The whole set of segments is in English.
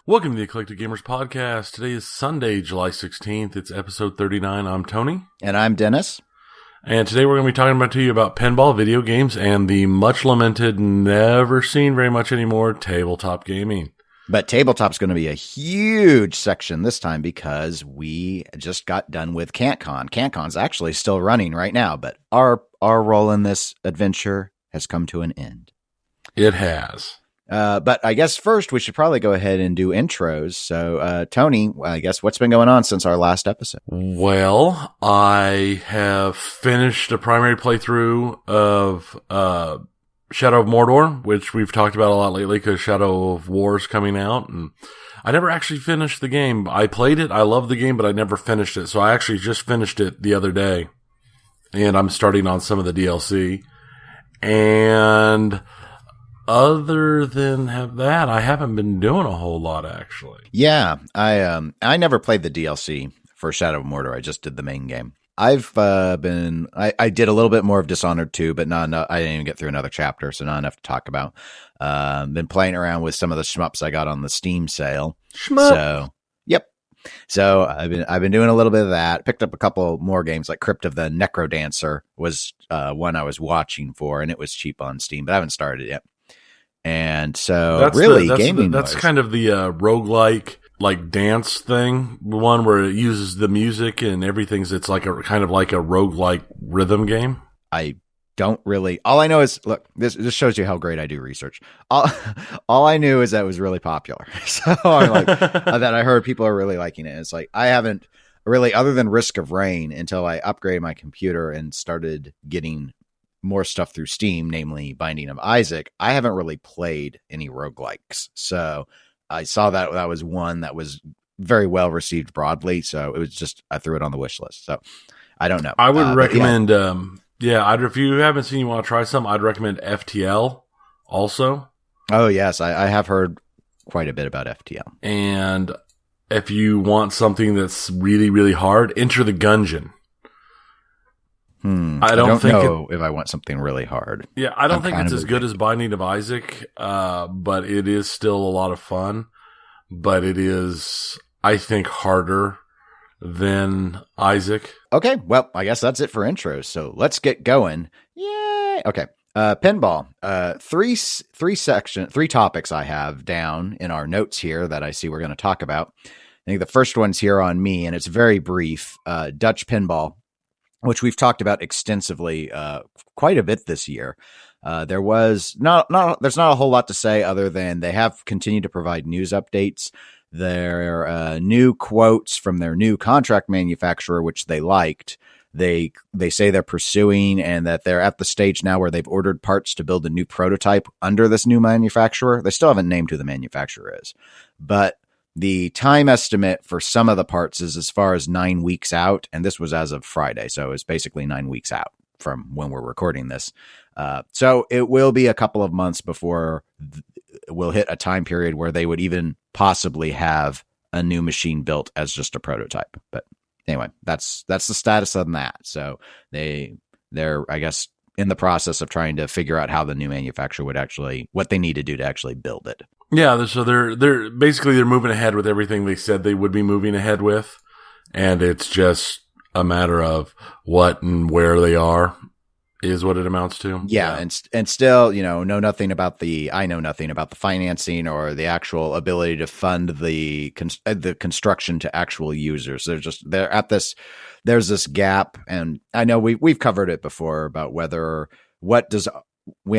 Welcome to the Eclectic Gamers Podcast. Today is Sunday, July 16th. It's episode 39. I'm Tony. And I'm Dennis. And today we're going to be talking to you about pinball video games and the much lamented, never seen very much anymore, tabletop gaming. But tabletop's going to be a huge section this time because we just got done with KantCon. KantCon's actually still running right now, but our role in this adventure has come to an end. It has. But I guess first we should probably go ahead and do intros. So, Tony, I guess what's been going on since our last episode? Well, I have finished a primary playthrough of Shadow of Mordor, which we've talked about a lot lately because Shadow of War is coming out. And I never actually finished the game. I played it. I love the game, but I never finished it. So I actually just finished it the other day. And I'm starting on some of the DLC. And other than that, I haven't been doing a whole lot, actually. Yeah, I never played the DLC for Shadow of Mordor. I just did the main game. I've I did a little bit more of Dishonored 2, but not enough. I didn't even get through another chapter, so not enough to talk about. Been playing around with some of the shmups I got on the Steam sale. Shmup. So, yep. So I've been doing a little bit of that. Picked up a couple more games, like Crypt of the Necrodancer was one I was watching for, and it was cheap on Steam, but I haven't started it yet. And so that's kind of the roguelike like dance thing, the one where it uses the music and everything's. It's like a kind of like a roguelike rhythm game. I don't really. All I know is, look, this shows you how great I do research. All I knew is that it was really popular. So I'm like that I heard people are really liking it. It's like I haven't really, other than Risk of Rain, until I upgraded my computer and started getting more stuff through Steam, namely Binding of Isaac. I haven't really played any roguelikes. So I saw that was one that was very well received broadly. So it was just, I threw it on the wish list. So I don't know. I would recommend, if you haven't seen, you want to try some, I'd recommend FTL also. Oh yes. I have heard quite a bit about FTL. And if you want something that's really, really hard, Enter the Gungeon. I don't know if I want something really hard. Yeah, I don't think it's as good as Binding of Isaac, but it is still a lot of fun. But it is, I think, harder than Isaac. Okay, well, I guess that's it for intros. So let's get going. Yay! Okay, pinball. Three topics I have down in our notes here that I see we're going to talk about. I think the first one's here on me, and it's very brief. Dutch pinball, which we've talked about extensively, quite a bit this year. There's not a whole lot to say other than they have continued to provide news updates. Their new quotes from their new contract manufacturer, which they liked. They say they're pursuing and that they're at the stage now where they've ordered parts to build a new prototype under this new manufacturer. They still haven't named who the manufacturer is, but the time estimate for some of the parts is as far as 9 weeks out, and this was as of Friday, so it's basically 9 weeks out from when we're recording this. So it will be a couple of months before we'll hit a time period where they would even possibly have a new machine built as just a prototype. But anyway, that's the status on that. So they're, I guess, in the process of trying to figure out how the new manufacturer would what they need to do to actually build it. Yeah, so they're basically moving ahead with everything they said they would be moving ahead with, and it's just a matter of what and where they are is what it amounts to. Yeah. And still, know nothing about the financing or the actual ability to fund the construction to actual users. There's this gap, and I know we've covered it before about we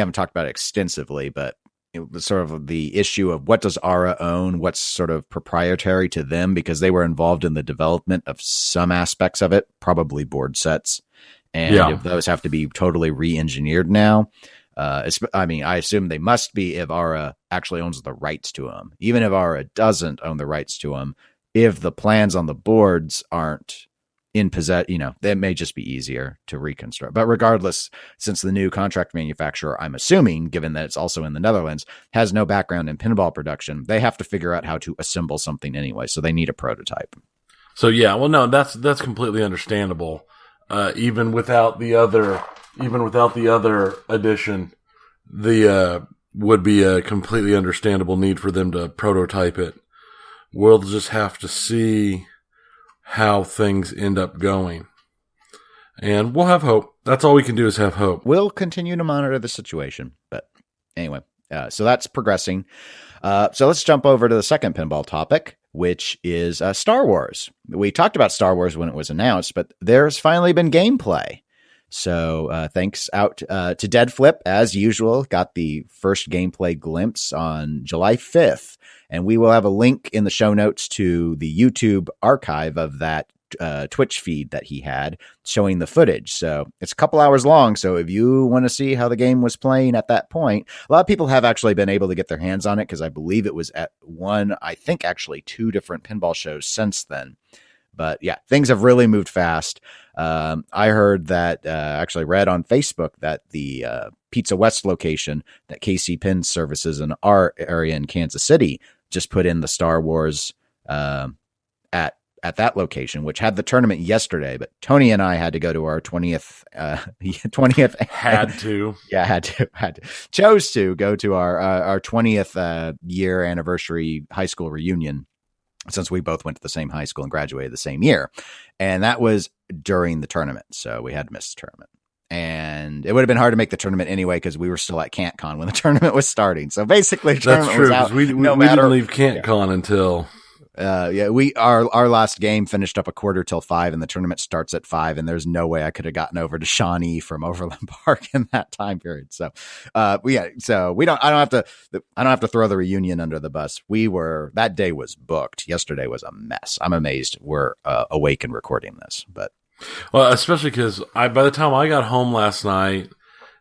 haven't talked about it extensively, but it was sort of the issue of what does ARA own, what's sort of proprietary to them, because they were involved in the development of some aspects of it, probably board sets. And if those have to be totally re-engineered now, I assume they must be if ARA actually owns the rights to them. Even if ARA doesn't own the rights to them, if the plans on the boards aren't in possess, that may just be easier to reconstruct. But regardless, since the new contract manufacturer, I'm assuming, given that it's also in the Netherlands, has no background in pinball production, they have to figure out how to assemble something anyway. So they need a prototype. So yeah, well, no, that's completely understandable. Even without the other edition, the would be a completely understandable need for them to prototype it. We'll just have to see how things end up going. And we'll have hope. That's all we can do is have hope. We'll continue to monitor the situation. But anyway, so that's progressing. So let's jump over to the second pinball topic, which is Star Wars. We talked about Star Wars when it was announced, but there's finally been gameplay. So thanks out to Dead Flip, as usual, got the first gameplay glimpse on July 5th. And we will have a link in the show notes to the YouTube archive of that Twitch feed that he had showing the footage. So it's a couple hours long. So if you want to see how the game was playing at that point, a lot of people have actually been able to get their hands on it because I believe it was at actually two different pinball shows since then. But yeah, things have really moved fast. I heard that, actually read on Facebook that the Pizza West location that KC Pin services in our area in Kansas City just put in the Star Wars at that location, which had the tournament yesterday. But Tony and I had to go to our 20th chose to go to our 20th year anniversary high school reunion, since we both went to the same high school and graduated the same year. And that was during the tournament. So we had to miss the tournament. And it would have been hard to make the tournament anyway, because we were still at KantCon when the tournament was starting. So basically, the tournament was out. We didn't leave KantCon until... our last game finished up a quarter till 5, and the tournament starts at 5, and there's no way I could have gotten over to Shawnee from Overland Park in that time period. So, I don't have to throw the reunion under the bus. That day was booked. Yesterday was a mess. I'm amazed we're awake and recording this, but. Well, especially because by the time I got home last night,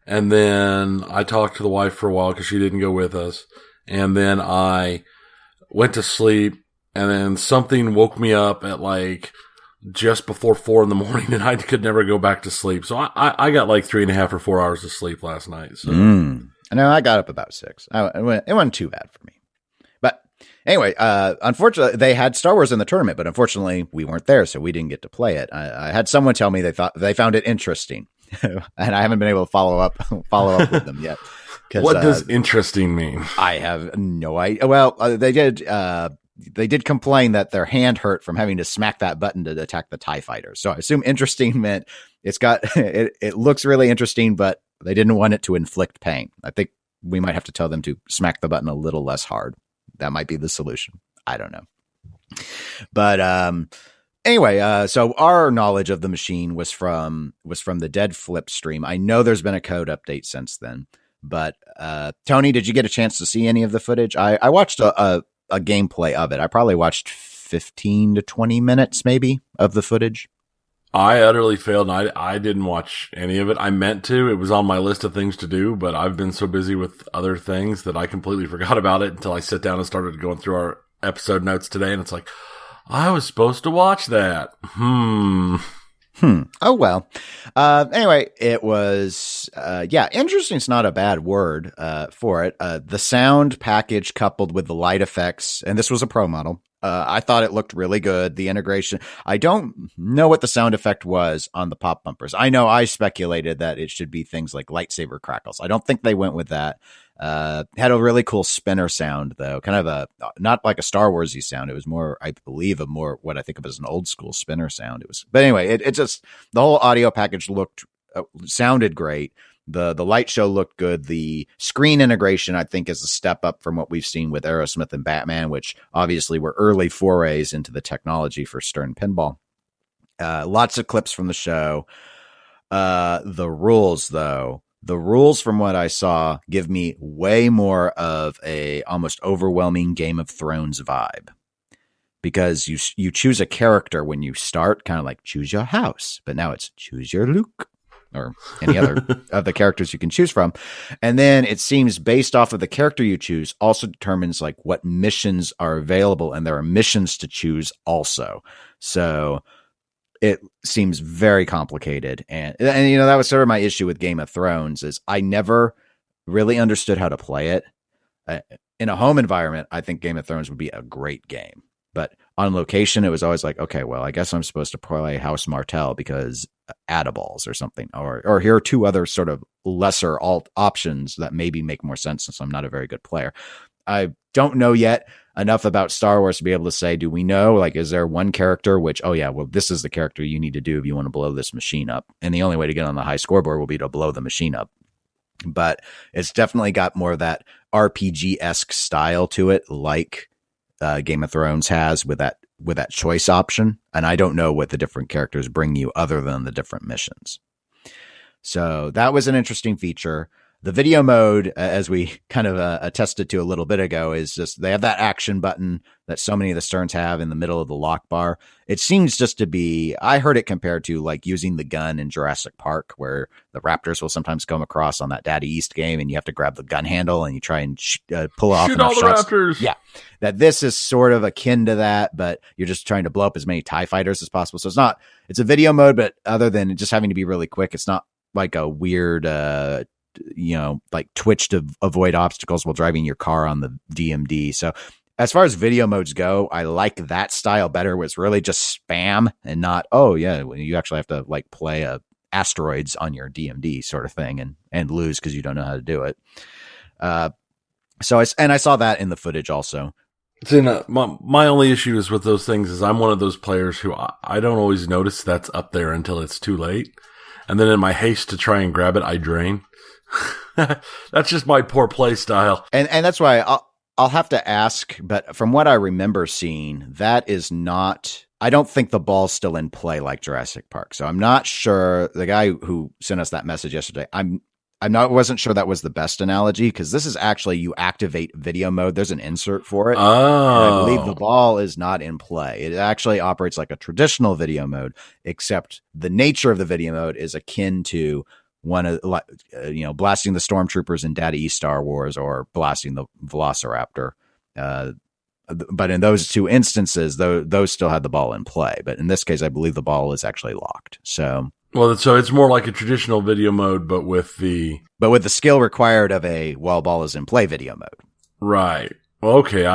and then I talked to the wife for a while because she didn't go with us, and then I went to sleep, and then something woke me up at like just before 4 a.m, and I could never go back to sleep. So I got like 3.5 or 4 hours of sleep last night. So I know I got up about 6. It wasn't too bad for me. But anyway, unfortunately, they had Star Wars in the tournament, but unfortunately, we weren't there, so we didn't get to play it. I had someone tell me they found it interesting, and I haven't been able to follow up with them yet. What does interesting mean? I have no idea. Well, they did complain that their hand hurt from having to smack that button to attack the TIE fighter. So I assume interesting meant it looks really interesting, but they didn't want it to inflict pain. I think we might have to tell them to smack the button a little less hard. That might be the solution. I don't know. But anyway, so our knowledge of the machine was from the Dead Flip stream. I know there's been a code update since then. But Tony, did you get a chance to see any of the footage? I watched a gameplay of it. I probably watched 15 to 20 minutes maybe of the footage. I utterly failed, and I didn't watch any of it. I meant to. It was on my list of things to do, but I've been so busy with other things that I completely forgot about it until I sat down and started going through our episode notes today, and it's like, I was supposed to watch that. Oh, well. Anyway, it was, interesting's not a bad word for it. The sound package coupled with the light effects, and this was a pro model. I thought it looked really good. The integration. I don't know what the sound effect was on the pop bumpers. I know I speculated that it should be things like lightsaber crackles. I don't think they went with that. Had a really cool spinner sound though, kind of not like a Star Warsy sound. It was more, I believe, what I think of as an old school spinner sound. But anyway, it just, the whole audio package sounded great. The light show looked good. The screen integration, I think, is a step up from what we've seen with Aerosmith and Batman, which obviously were early forays into the technology for Stern Pinball. Lots of clips from the show. The rules, though. The rules, from what I saw, give me way more of a almost overwhelming Game of Thrones vibe. Because you choose a character when you start, kind of like choose your house. But now it's choose your Luke. Or any other of the characters you can choose from. And then it seems based off of the character you choose also determines like what missions are available, and there are missions to choose also. So it seems very complicated. And that was sort of my issue with Game of Thrones is I never really understood how to play it. In a home environment, I think Game of Thrones would be a great game. But on location, it was always like, okay, well, I guess I'm supposed to play House Martell because Adaballs or something. Or here are two other sort of lesser alt options that maybe make more sense since I'm not a very good player. I don't know yet enough about Star Wars to be able to say, do we know, like, is there one character which, oh yeah, well, this is the character you need to do if you want to blow this machine up. And the only way to get on the high scoreboard will be to blow the machine up. But it's definitely got more of that RPG-esque style to it, like Game of Thrones has with that choice option. And I don't know what the different characters bring you other than the different missions. So that was an interesting feature. The video mode, as we kind of attested to a little bit ago, is just they have that action button that so many of the Sterns have in the middle of the lock bar. It seems just to be, I heard it compared to like using the gun in Jurassic Park, where the raptors will sometimes come across on that Daddy East game and you have to grab the gun handle and you try and pull off shoot all the shots. raptors. Yeah. That this is sort of akin to that, but you're just trying to blow up as many TIE fighters as possible. So it's a video mode, but other than just having to be really quick, it's not like a weird, like twitch to avoid obstacles while driving your car on the DMD. So as far as video modes go, I like that style better, where it's really just spam and not, oh yeah, you actually have to like play asteroids on your DMD sort of thing and lose because you don't know how to do it. So I saw that in the footage also. See, my only issue is with those things is I'm one of those players who I don't always notice that's up there until it's too late. And then in my haste to try and grab it, I drain. That's just my poor play style. And that's why I'll have to ask, but from what I remember seeing, that is not, I don't think the ball's still in play like Jurassic Park. So I'm not sure. The guy who sent us that message yesterday, wasn't sure that was the best analogy, because this is actually, you activate video mode. There's an insert for it. Oh. And I believe the ball is not in play. It actually operates like a traditional video mode, except the nature of the video mode is akin to one of, blasting the stormtroopers in Daddy East Star Wars or blasting the Velociraptor. But in those two instances, those still had the ball in play. But in this case, I believe the ball is actually locked. So it's more like a traditional video mode, but with the skill required of a while ball is in play video mode. Right. Well, okay.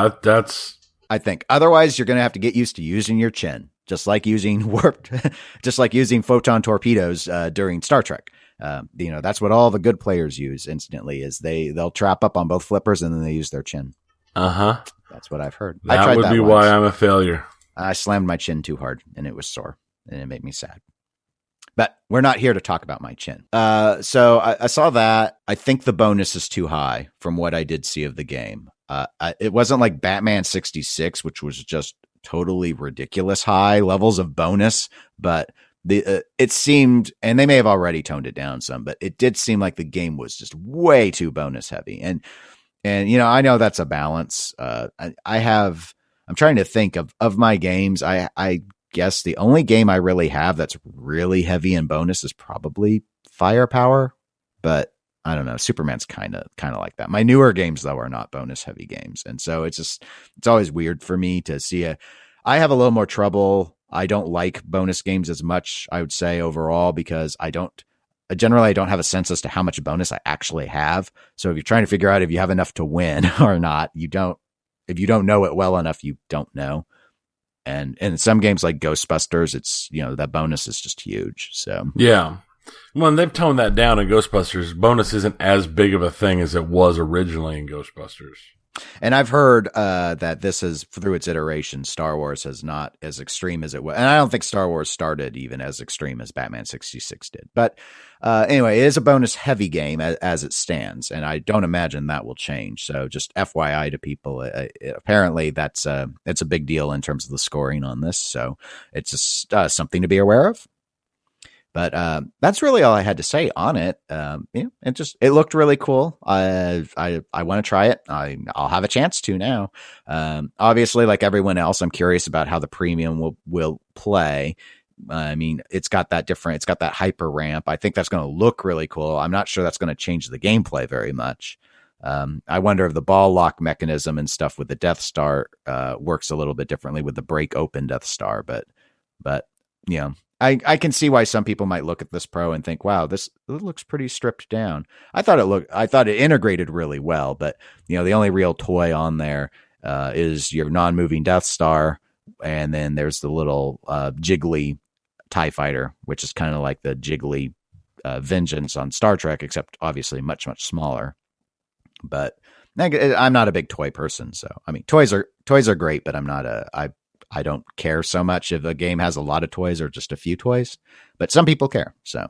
I think otherwise you're going to have to get used to using your chin, just like using photon torpedoes during Star Trek. That's what all the good players use instantly is they'll trap up on both flippers and then they use their chin. Uh-huh. That's what I've heard. That would be why I'm a failure. I slammed my chin too hard and it was sore and it made me sad. But we're not here to talk about my chin. So I saw that. I think the bonus is too high from what I did see of the game. It wasn't like Batman 66, which was just totally ridiculous high levels of bonus, but it seemed, and they may have already toned it down some, but it did seem like the game was just way too bonus heavy. And I know that's a balance. I'm trying to think of my games. I guess the only game I really have that's really heavy in bonus is probably Firepower, but I don't know. Superman's kind of like that. My newer games though are not bonus heavy games. And so it's always weird for me to see I have a little more trouble. I don't like bonus games as much, I would say overall, because I don't have a sense as to how much bonus I actually have. So if you're trying to figure out if you have enough to win or not, if you don't know it well enough, you don't know. And in some games like Ghostbusters, it's, that bonus is just huge. So yeah. Well, they've toned that down in Ghostbusters. Bonus isn't as big of a thing as it was originally in Ghostbusters. And I've heard that this is, through its iteration, Star Wars is not as extreme as it was. And I don't think Star Wars started even as extreme as Batman 66 did. But anyway, it is a bonus heavy game as it stands. And I don't imagine that will change. So just FYI to people, apparently it's a big deal in terms of the scoring on this. So it's just something to be aware of. But that's really all I had to say on it. It looked really cool. I want to try it. I'll have a chance to now. Obviously, like everyone else, I'm curious about how the premium will play. It's got that hyper ramp. I think that's going to look really cool. I'm not sure that's going to change the gameplay very much. I wonder if the ball lock mechanism and stuff with the Death Star works a little bit differently with the break open Death Star. But I can see why some people might look at this Pro and think, wow, it looks pretty stripped down. I thought it integrated really well, but the only real toy on there is your non-moving Death Star, and then there's the little jiggly TIE fighter, which is kind of like the jiggly Vengeance on Star Trek, except obviously much, much smaller. But I'm not a big toy person, so I mean, toys are great, but I don't care so much if a game has a lot of toys or just a few toys, but some people care. So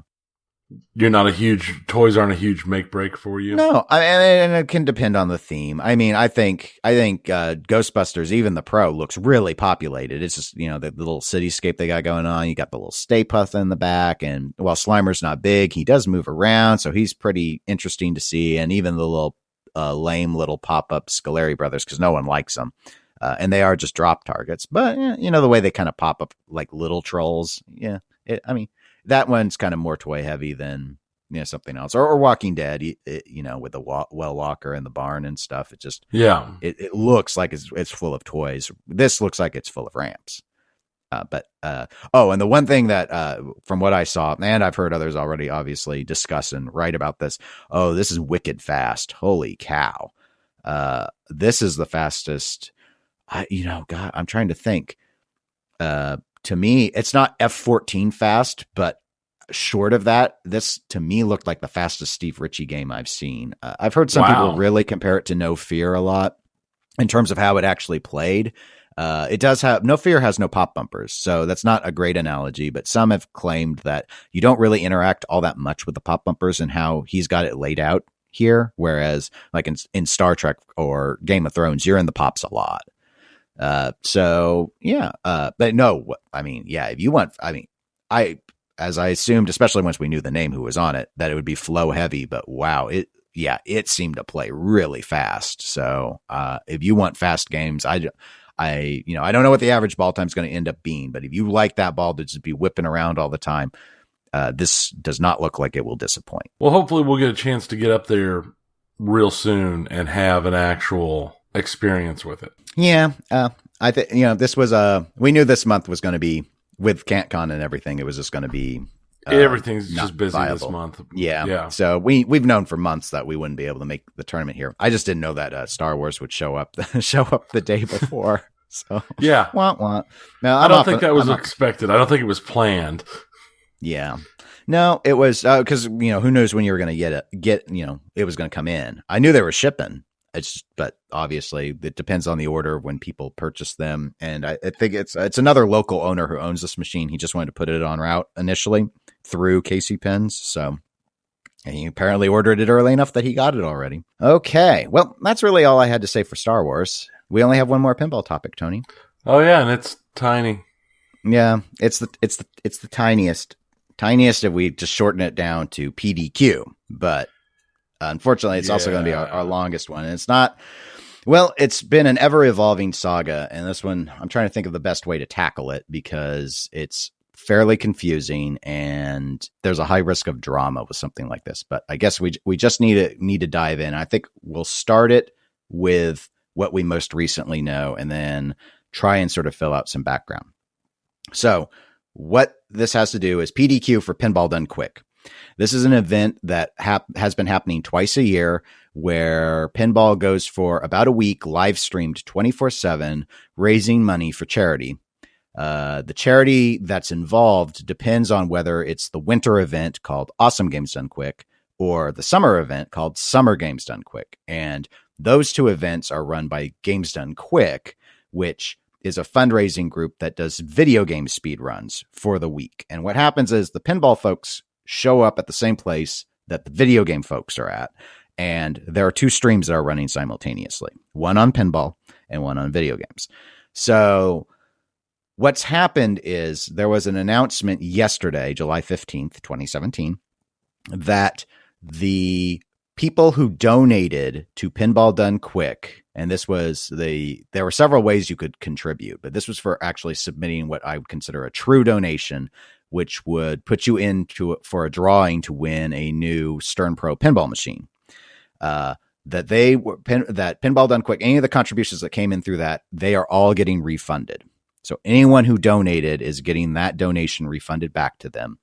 toys aren't a huge make break for you. No, and it can depend on the theme. I mean, I think Ghostbusters, even the Pro, looks really populated. It's just, the little cityscape they got going on. You got the little Stay Puft in the back, and while Slimer's not big, he does move around, so he's pretty interesting to see. And even the little lame little pop-up Scoleri brothers, because no one likes them. And they are just drop targets, but the way they kind of pop up like little trolls. Yeah. That one's kind of more toy heavy than, something else or Walking Dead, with the well walker in the barn and stuff. It just, it looks like it's full of toys. This looks like it's full of ramps. And the one thing that, from what I saw, and I've heard others already obviously discuss and write about this. Oh, this is wicked fast. Holy cow. This is the fastest. God, I'm trying to think. To me, it's not F-14 fast, but short of that, this to me looked like the fastest Steve Ritchie game I've seen. I've heard some people really compare it to No Fear a lot in terms of how it actually played. It does have No Fear has no pop bumpers, so that's not a great analogy, but some have claimed that you don't really interact all that much with the pop bumpers and how he's got it laid out here. Whereas like in Star Trek or Game of Thrones, you're in the pops a lot. But no, if you want, as I assumed, especially once we knew the name who was on it, that it would be flow heavy, but wow, it seemed to play really fast. So, if you want fast games, I don't know what the average ball time is going to end up being, but if you like that ball to just be whipping around all the time, this does not look like it will disappoint. Well, hopefully we'll get a chance to get up there real soon and have an actual experience with it. Yeah. I think, this was we knew this month was going to be with KantCon and everything. It was just going to be, everything's just busy viable this month. Yeah. So we've known for months that we wouldn't be able to make the tournament here. I just didn't know that Star Wars would show up the day before. So yeah. No, I don't think that was expected. I don't think it was planned. Yeah. No, it was because who knows when you were going to get it was going to come in. I knew they were shipping. But obviously it depends on the order when people purchase them. And I think it's another local owner who owns this machine. He just wanted to put it on route initially through Casey Pens. So he apparently ordered it early enough that he got it already. Okay. Well, that's really all I had to say for Star Wars. We only have one more pinball topic, Tony. Oh yeah. And it's tiny. Yeah. It's the tiniest if we just shorten it down to PDQ, but unfortunately, it's also going to be our longest one. And it's not, it's been an ever-evolving saga. And this one, I'm trying to think of the best way to tackle it because it's fairly confusing and there's a high risk of drama with something like this. But I guess we just need to dive in. I think we'll start it with what we most recently know and then try and sort of fill out some background. So what this has to do is PDQ for Pinball Done Quick. This is an event that has been happening twice a year where pinball goes for about a week, live streamed 24/7, raising money for charity. The charity that's involved depends on whether it's the winter event called Awesome Games Done Quick or the summer event called Summer Games Done Quick. And those two events are run by Games Done Quick, which is a fundraising group that does video game speed runs for the week. And what happens is the pinball folks show up at the same place that the video game folks are at. And there are two streams that are running simultaneously, one on pinball and one on video games. So what's happened is there was an announcement yesterday, July 15th, 2017, that the people who donated to Pinball Done Quick, and there were several ways you could contribute, but this was for actually submitting what I would consider a true donation, which would put you for a drawing to win a new Stern Pro pinball machine. That Pinball Done Quick, any of the contributions that came in through that, they are all getting refunded. So anyone who donated is getting that donation refunded back to them.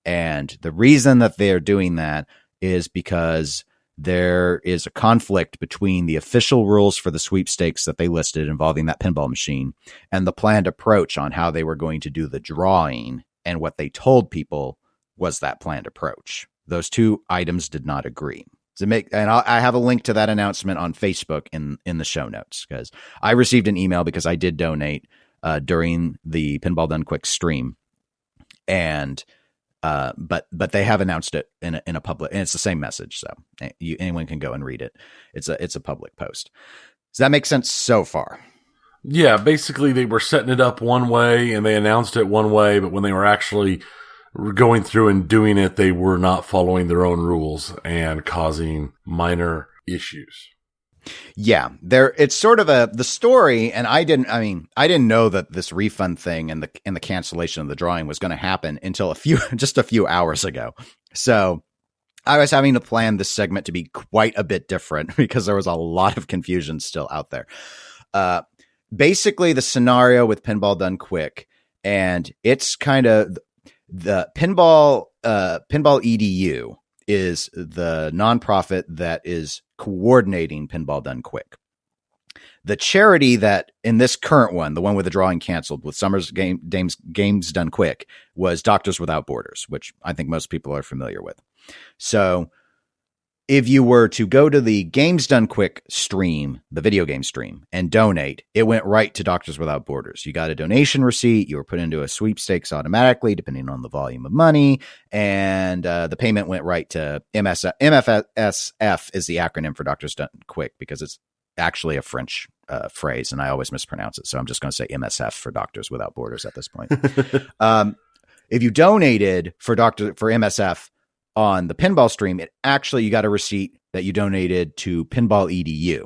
And the reason that they're doing that is because there is a conflict between the official rules for the sweepstakes that they listed involving that pinball machine and the planned approach on how they were going to do the drawing. And what they told people was that planned approach. Those two items did not agree. I have a link to that announcement on Facebook in the show notes, because I received an email because I did donate during the Pinball Done Quick stream, and but they have announced it in a public, and it's the same message, so anyone can go and read it. It's a public post. Does that make sense so far? Yeah, basically they were setting it up one way and they announced it one way, but when they were actually going through and doing it, they were not following their own rules and causing minor issues. Yeah, it's sort of the story, and I didn't know that this refund thing and the cancellation of the drawing was going to happen until just a few hours ago. So I was having to plan this segment to be quite a bit different because there was a lot of confusion still out there. Basically, the scenario with Pinball Done Quick, and it's kind of the Pinball EDU is the nonprofit that is coordinating Pinball Done Quick. The charity that in this current one, the one with the drawing canceled with Summer's Games Done Quick, was Doctors Without Borders, which I think most people are familiar with. So if you were to go to the Games Done Quick stream, the video game stream, and donate, it went right to Doctors Without Borders. You got a donation receipt. You were put into a sweepstakes automatically, depending on the volume of money. And the payment went right to MFSF is the acronym for Doctors Done Quick, because it's actually a French phrase, and I always mispronounce it. So I'm just going to say MSF for Doctors Without Borders at this point. If you donated for MSF, on the pinball stream, you got a receipt that you donated to Pinball EDU,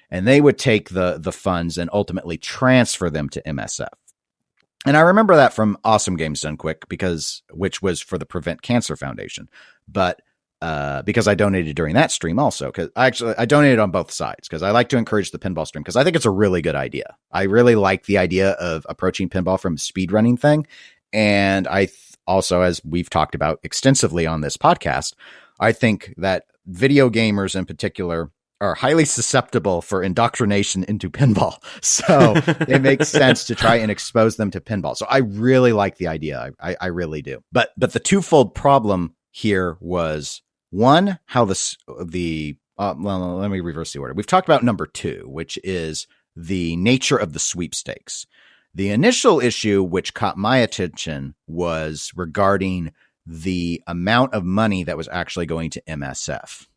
and they would take the funds and ultimately transfer them to MSF. And I remember that from Awesome Games Done Quick, which was for the Prevent Cancer Foundation. But because I donated during that stream also, because I donated on both sides, because I like to encourage the pinball stream, because I think it's a really good idea. I really like the idea of approaching pinball from a speedrunning thing. And also, as we've talked about extensively on this podcast, I think that video gamers in particular are highly susceptible for indoctrination into pinball. So it makes sense to try and expose them to pinball. So I really like the idea. I really do. But the twofold problem here was, one, how let me reverse the order. We've talked about number 2, which is the nature of the sweepstakes. The initial issue, which caught my attention, was regarding the amount of money that was actually going to MSF.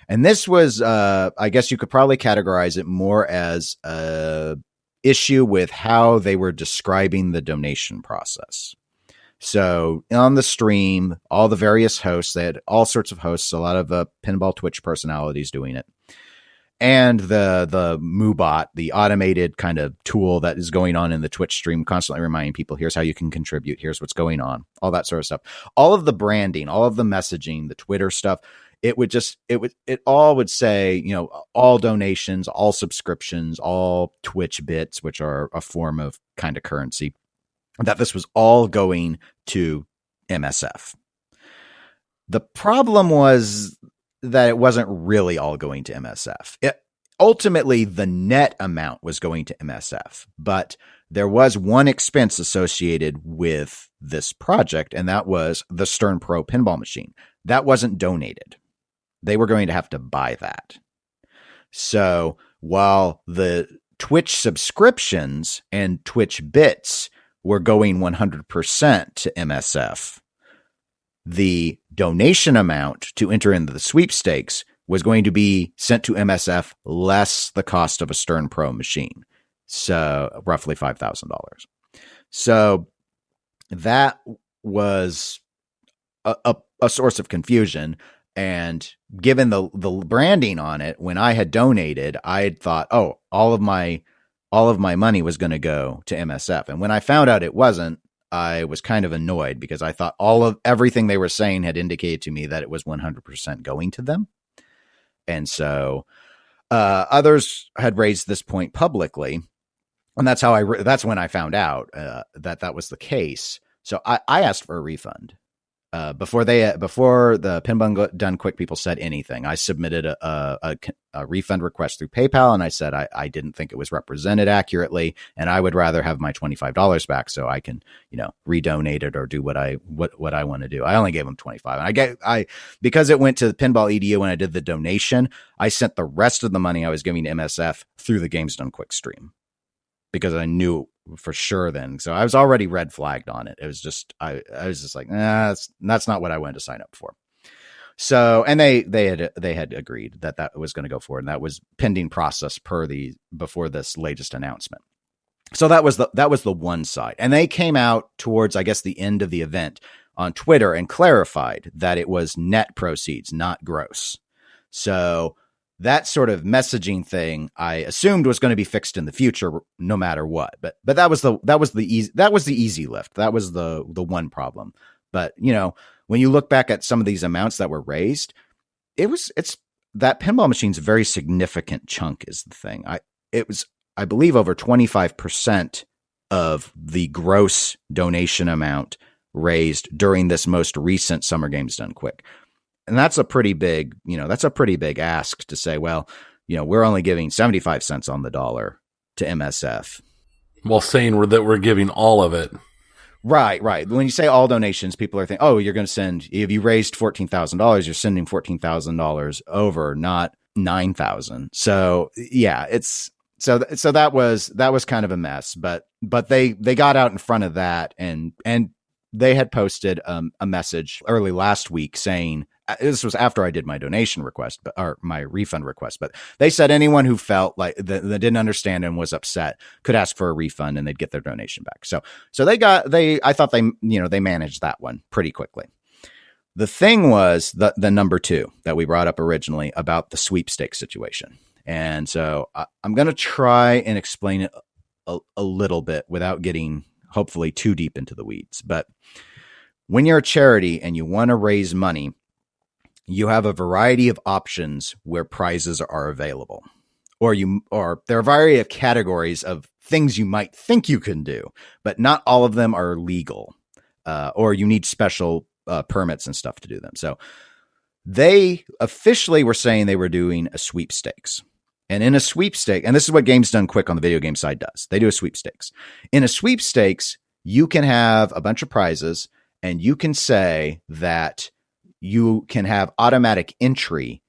And this was, I guess you could probably categorize it more as a issue with how they were describing the donation process. So on the stream, all the various hosts, they had all sorts of hosts, a lot of pinball Twitch personalities doing it. And the MooBot, the automated kind of tool that is going on in the Twitch stream, constantly reminding people, here's how you can contribute, here's what's going on, all that sort of stuff. All of the branding, all of the messaging, the Twitter stuff, it all would say, all donations, all subscriptions, all Twitch bits, which are a form of kind of currency, that this was all going to MSF. The problem was that it wasn't really all going to MSF. Ultimately, the net amount was going to MSF, but there was one expense associated with this project, and that was the Stern Pro pinball machine. That wasn't donated. They were going to have to buy that. So while the Twitch subscriptions and Twitch bits were going 100% to MSF, the donation amount to enter into the sweepstakes was going to be sent to MSF less the cost of a Stern Pro machine. So roughly $5,000. So that was a source of confusion. And given the branding on it, when I had donated, I had thought, all of my money was going to go to MSF. And when I found out it wasn't, I was kind of annoyed, because I thought everything they were saying had indicated to me that it was 100% going to them. And so others had raised this point publicly, And that's how that's when I found out that was the case. So I asked for a refund. Before the Pinball Done Quick people said anything, I submitted a refund request through PayPal, and I said I didn't think it was represented accurately, and I would rather have my $25 back so I can redonate it or do what I want to do. I only gave them $25, and because it went to the Pinball EDU when I did the donation, I sent the rest of the money I was giving to MSF through the Games Done Quick stream because I knew for sure then. So I was already red flagged on it. It was just, I was just like, that's not what I wanted to sign up for. So, and they had agreed that was going to go forward, and that was pending process before this latest announcement. So that was the one side. And they came out towards, I guess, the end of the event on Twitter and clarified that it was net proceeds, not gross. So that sort of messaging thing I assumed was going to be fixed in the future, no matter what. But that was the easy lift. That was the one problem. But when you look back at some of these amounts that were raised, it's that pinball machine's a very significant chunk is the thing. I believe over 25% of the gross donation amount raised during this most recent Summer Games Done Quick. And that's a pretty big, ask to say, well, we're only giving 75 cents on the dollar to MSF. Well, saying that we're giving all of it. Right. When you say all donations, people are thinking, oh, you're going to send, if you raised $14,000, you're sending $14,000 over, not 9,000. So yeah, so that was kind of a mess, but they got out in front of that and they had posted a message early last week saying, this was after I did my donation request, or my refund request, but they said anyone who felt like that didn't understand and was upset could ask for a refund and they'd get their donation back. So I thought they managed that one pretty quickly. The thing was the number two that we brought up originally about the sweepstakes situation. And so I'm going to try and explain it a little bit without getting hopefully too deep into the weeds. But when you're a charity and you want to raise money, you have a variety of options where prizes are available, or there are a variety of categories of things you might think you can do, but not all of them are legal, or you need special permits and stuff to do them. So they officially were saying they were doing a sweepstakes. And in a sweepstakes, and this is what Games Done Quick on the video game side does. They do a sweepstakes. In a sweepstakes, you can have a bunch of prizes, and you can say that you can have automatic entry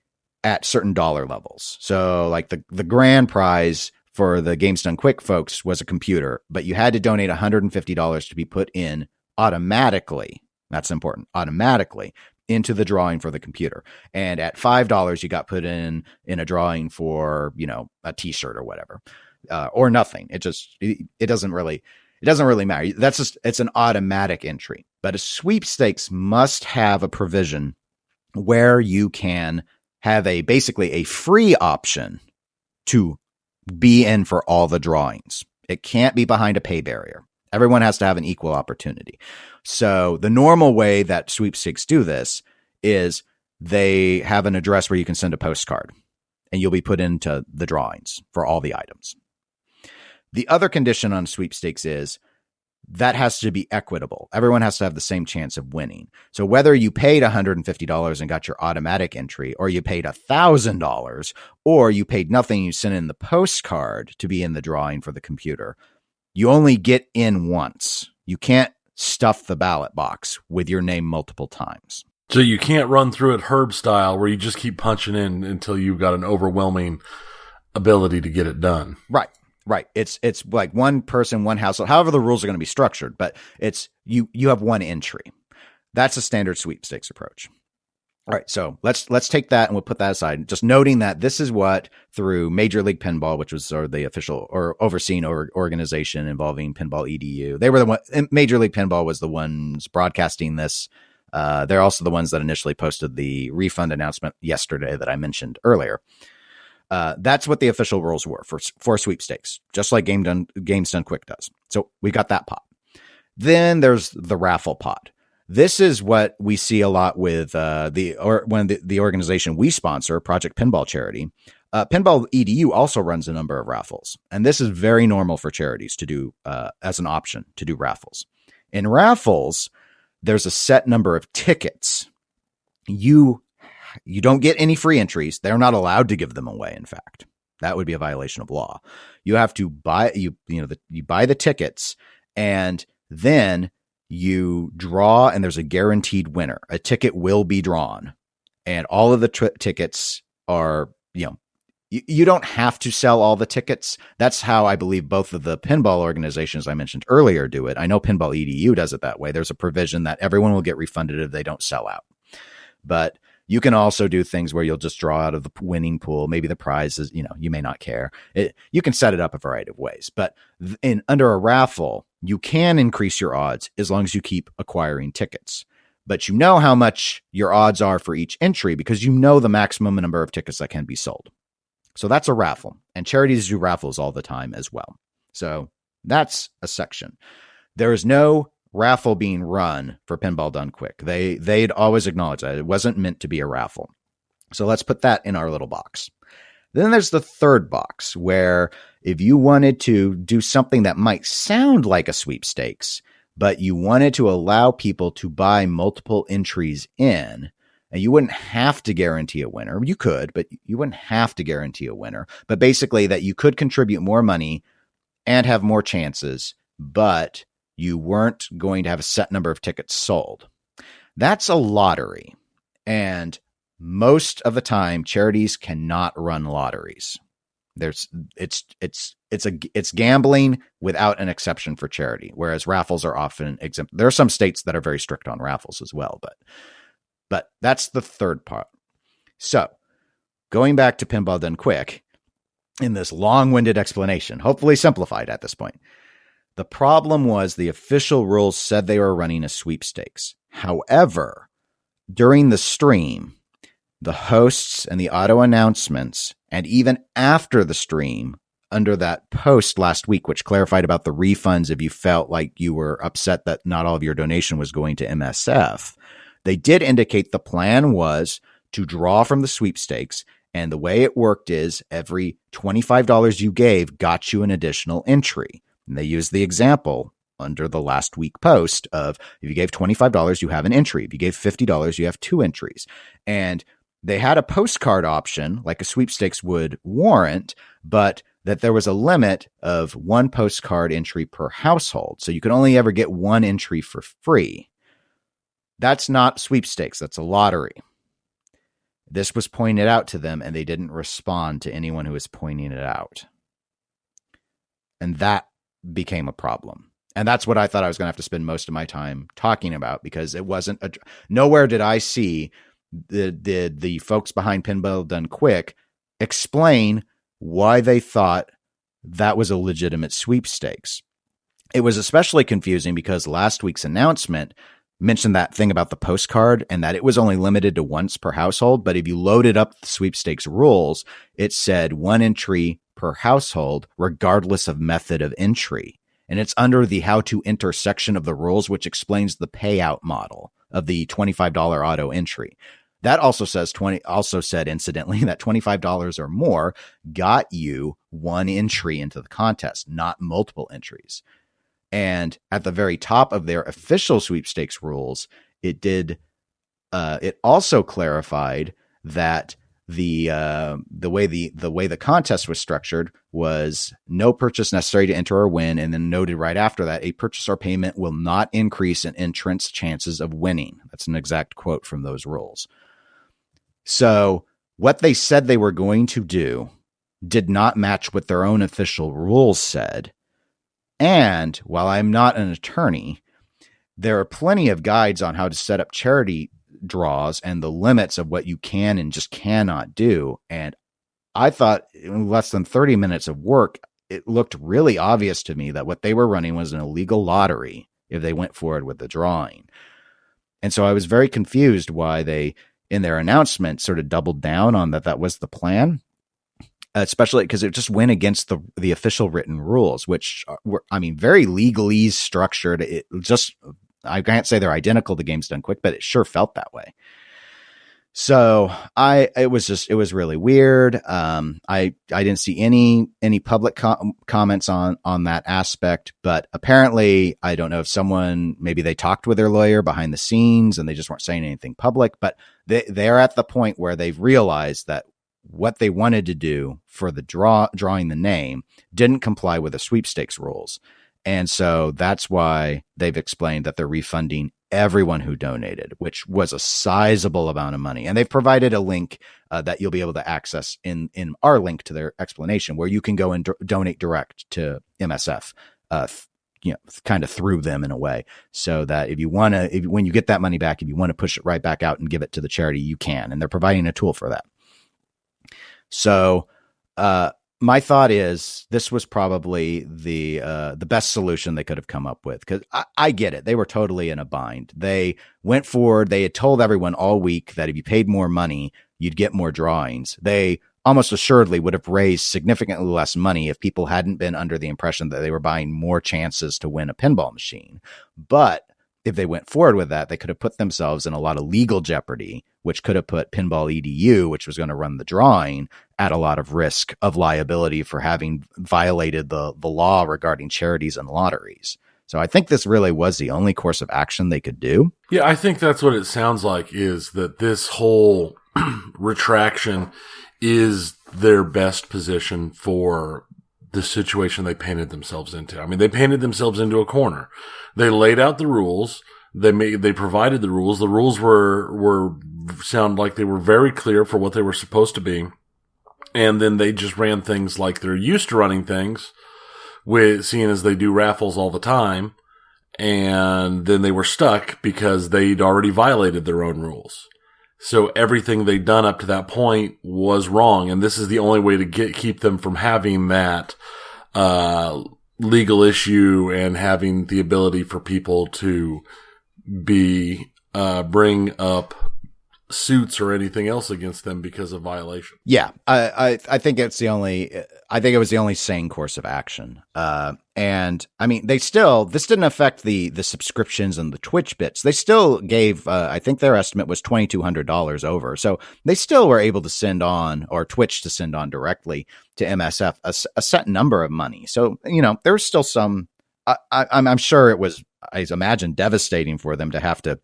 at certain dollar levels. So like the grand prize for the Games Done Quick folks was a computer, but you had to donate $150 to be put in automatically. That's important. Automatically into the drawing for the computer. And at $5, you got put in a drawing for, a t-shirt or whatever, or nothing. It doesn't really matter. It's an automatic entry. But a sweepstakes must have a provision where you can have basically a free option to be in for all the drawings. It can't be behind a pay barrier. Everyone has to have an equal opportunity. So the normal way that sweepstakes do this is they have an address where you can send a postcard and you'll be put into the drawings for all the items. The other condition on sweepstakes is that has to be equitable. Everyone has to have the same chance of winning. So whether you paid $150 and got your automatic entry, or you paid $1,000, or you paid nothing, you sent in the postcard to be in the drawing for the computer, you only get in once. You can't stuff the ballot box with your name multiple times. So you can't run through it Herb style where you just keep punching in until you've got an overwhelming ability to get it done. Right. It's like one person, one household, however the rules are going to be structured, but it's you have one entry. That's a standard sweepstakes approach. All right, so let's take that and we'll put that aside. Just noting that this is what, through Major League Pinball, which was sort of the official or overseen organization involving Pinball EDU, they were the one. Major League Pinball was the ones broadcasting this. They're also the ones that initially posted the refund announcement yesterday that I mentioned earlier. That's what the official rules were for sweepstakes, just like Games Done Quick does. So we got that pot. Then there's the raffle pot. This is what we see a lot with the organization we sponsor, Project Pinball Charity. Pinball EDU also runs a number of raffles, and this is very normal for charities to do as an option to do raffles. In raffles, there's a set number of tickets. You don't get any free entries. They're not allowed to give them away. In fact, that would be a violation of law. You have to buy you buy the tickets, and then you draw, and there's a guaranteed winner. A ticket will be drawn, and all of the tickets are, you don't have to sell all the tickets. That's how I believe both of the pinball organizations I mentioned earlier do it. I know Pinball EDU does it that way. There's a provision that everyone will get refunded if they don't sell out. But you can also do things where you'll just draw out of the winning pool. Maybe the prize is, you may not care. You can set it up a variety of ways. But under a raffle, you can increase your odds as long as you keep acquiring tickets. But you know how much your odds are for each entry because you know the maximum number of tickets that can be sold. So that's a raffle. And charities do raffles all the time as well. So that's a section. There is no raffle being run for Pinball Done Quick. They'd always acknowledge that it wasn't meant to be a raffle. So let's put that in our little box. Then there's the third box where if you wanted to do something that might sound like a sweepstakes, but you wanted to allow people to buy multiple entries in, and you wouldn't have to guarantee a winner. You could, but you wouldn't have to guarantee a winner. But basically that you could contribute more money and have more chances, but you weren't going to have a set number of tickets sold. That's a lottery. And most of the time, charities cannot run lotteries. It's gambling without an exception for charity, whereas raffles are often exempt. There are some states that are very strict on raffles as well, but that's the third part. So going back to Pinball Done Quick in this long-winded explanation, hopefully simplified at this point, the problem was the official rules said they were running a sweepstakes. However, during the stream, the hosts and the auto announcements, and even after the stream, under that post last week, which clarified about the refunds if you felt like you were upset that not all of your donation was going to MSF, they did indicate the plan was to draw from the sweepstakes, and the way it worked is every $25 you gave got you an additional entry. And they used the example under the last week post of if you gave $25, you have an entry. If you gave $50, you have 2 entries. And they had a postcard option like a sweepstakes would warrant, but that there was a limit of 1 postcard entry per household. So you could only ever get 1 entry for free. That's not sweepstakes. That's a lottery. This was pointed out to them, and they didn't respond to anyone who was pointing it out. And that became a problem. And that's what I thought I was going to have to spend most of my time talking about, because it wasn't nowhere did I see the folks behind Pinball Done Quick explain why they thought that was a legitimate sweepstakes. It was especially confusing because last week's announcement mentioned that thing about the postcard and that it was only limited to once per household. But if you loaded up the sweepstakes rules, it said 1 entry per household, regardless of method of entry. And it's under the how to enter section of the rules, which explains the payout model of the $25 auto entry. That also said incidentally that $25 or more got you 1 entry into the contest, not multiple entries. And at the very top of their official sweepstakes rules, it also clarified that the way the contest was structured was no purchase necessary to enter or win, and then noted right after that, a purchase or payment will not increase an entrant's chances of winning. That's an exact quote from those rules. So what they said they were going to do did not match what their own official rules said. And while I'm not an attorney, there are plenty of guides on how to set up charity draws and the limits of what you can and just cannot do. And I thought in less than 30 minutes of work, it looked really obvious to me that what they were running was an illegal lottery if they went forward with the drawing. And so I was very confused why they, in their announcement, sort of doubled down on that was the plan. Especially because it just went against the official written rules, which were, very legalese structured. I can't say they're identical to Games Done Quick, but it sure felt that way. So it was really weird. I didn't see any public comments on that aspect, but apparently I don't know if maybe they talked with their lawyer behind the scenes and they just weren't saying anything public, but they're at the point where they've realized that what they wanted to do for the drawing the name didn't comply with the sweepstakes rules. And so that's why they've explained that they're refunding everyone who donated, which was a sizable amount of money. And they've provided a link that you'll be able to access in our link to their explanation, where you can go and donate direct to MSF, kind of through them in a way, so that if you want to, when you get that money back, if you want to push it right back out and give it to the charity, you can. And they're providing a tool for that. So, my thought is this was probably the best solution they could have come up with, because I get it. They were totally in a bind. They went forward. They had told everyone all week that if you paid more money, you'd get more drawings. They almost assuredly would have raised significantly less money if people hadn't been under the impression that they were buying more chances to win a pinball machine. But if they went forward with that, they could have put themselves in a lot of legal jeopardy, which could have put Pinball EDU, which was going to run the drawing, at a lot of risk of liability for having violated the law regarding charities and lotteries. So I think this really was the only course of action they could do. Yeah, I think that's what it sounds like, is that this whole retraction is their best position for the situation they painted themselves into. I mean, they painted themselves into a corner. They laid out the rules. They provided the rules. The rules were sound like they were very clear for what they were supposed to be. And then they just ran things like they're used to running things, with seeing as they do raffles all the time. And then they were stuck because they'd already violated their own rules. So everything they'd done up to that point was wrong. And this is the only way to keep them from having that, legal issue and having the ability for people to bring up suits or anything else against them because of violation. Yeah, I think it was the only sane course of action. And I mean, this didn't affect the subscriptions and the Twitch bits. They still gave, I think their estimate was $2,200 over. So they still were able to send on, or Twitch to send on directly to MSF a set number of money. So, there was still some, I'm sure it was, I imagine, devastating for them to have to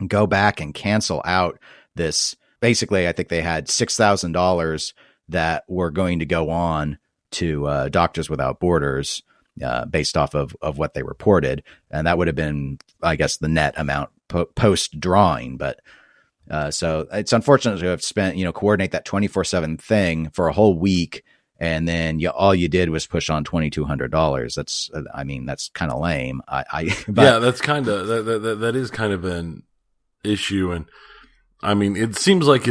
go back and cancel out this. Basically, I think they had $6,000 that were going to go on to Doctors Without Borders, based off of what they reported. And that would have been, I guess, the net amount post drawing. But so it's unfortunate to have spent, coordinate that 24/7 thing for a whole week. And then all you did was push on $2,200. That's kind of lame. Yeah, that's kind of, that is kind of an issue. And I mean, it seems like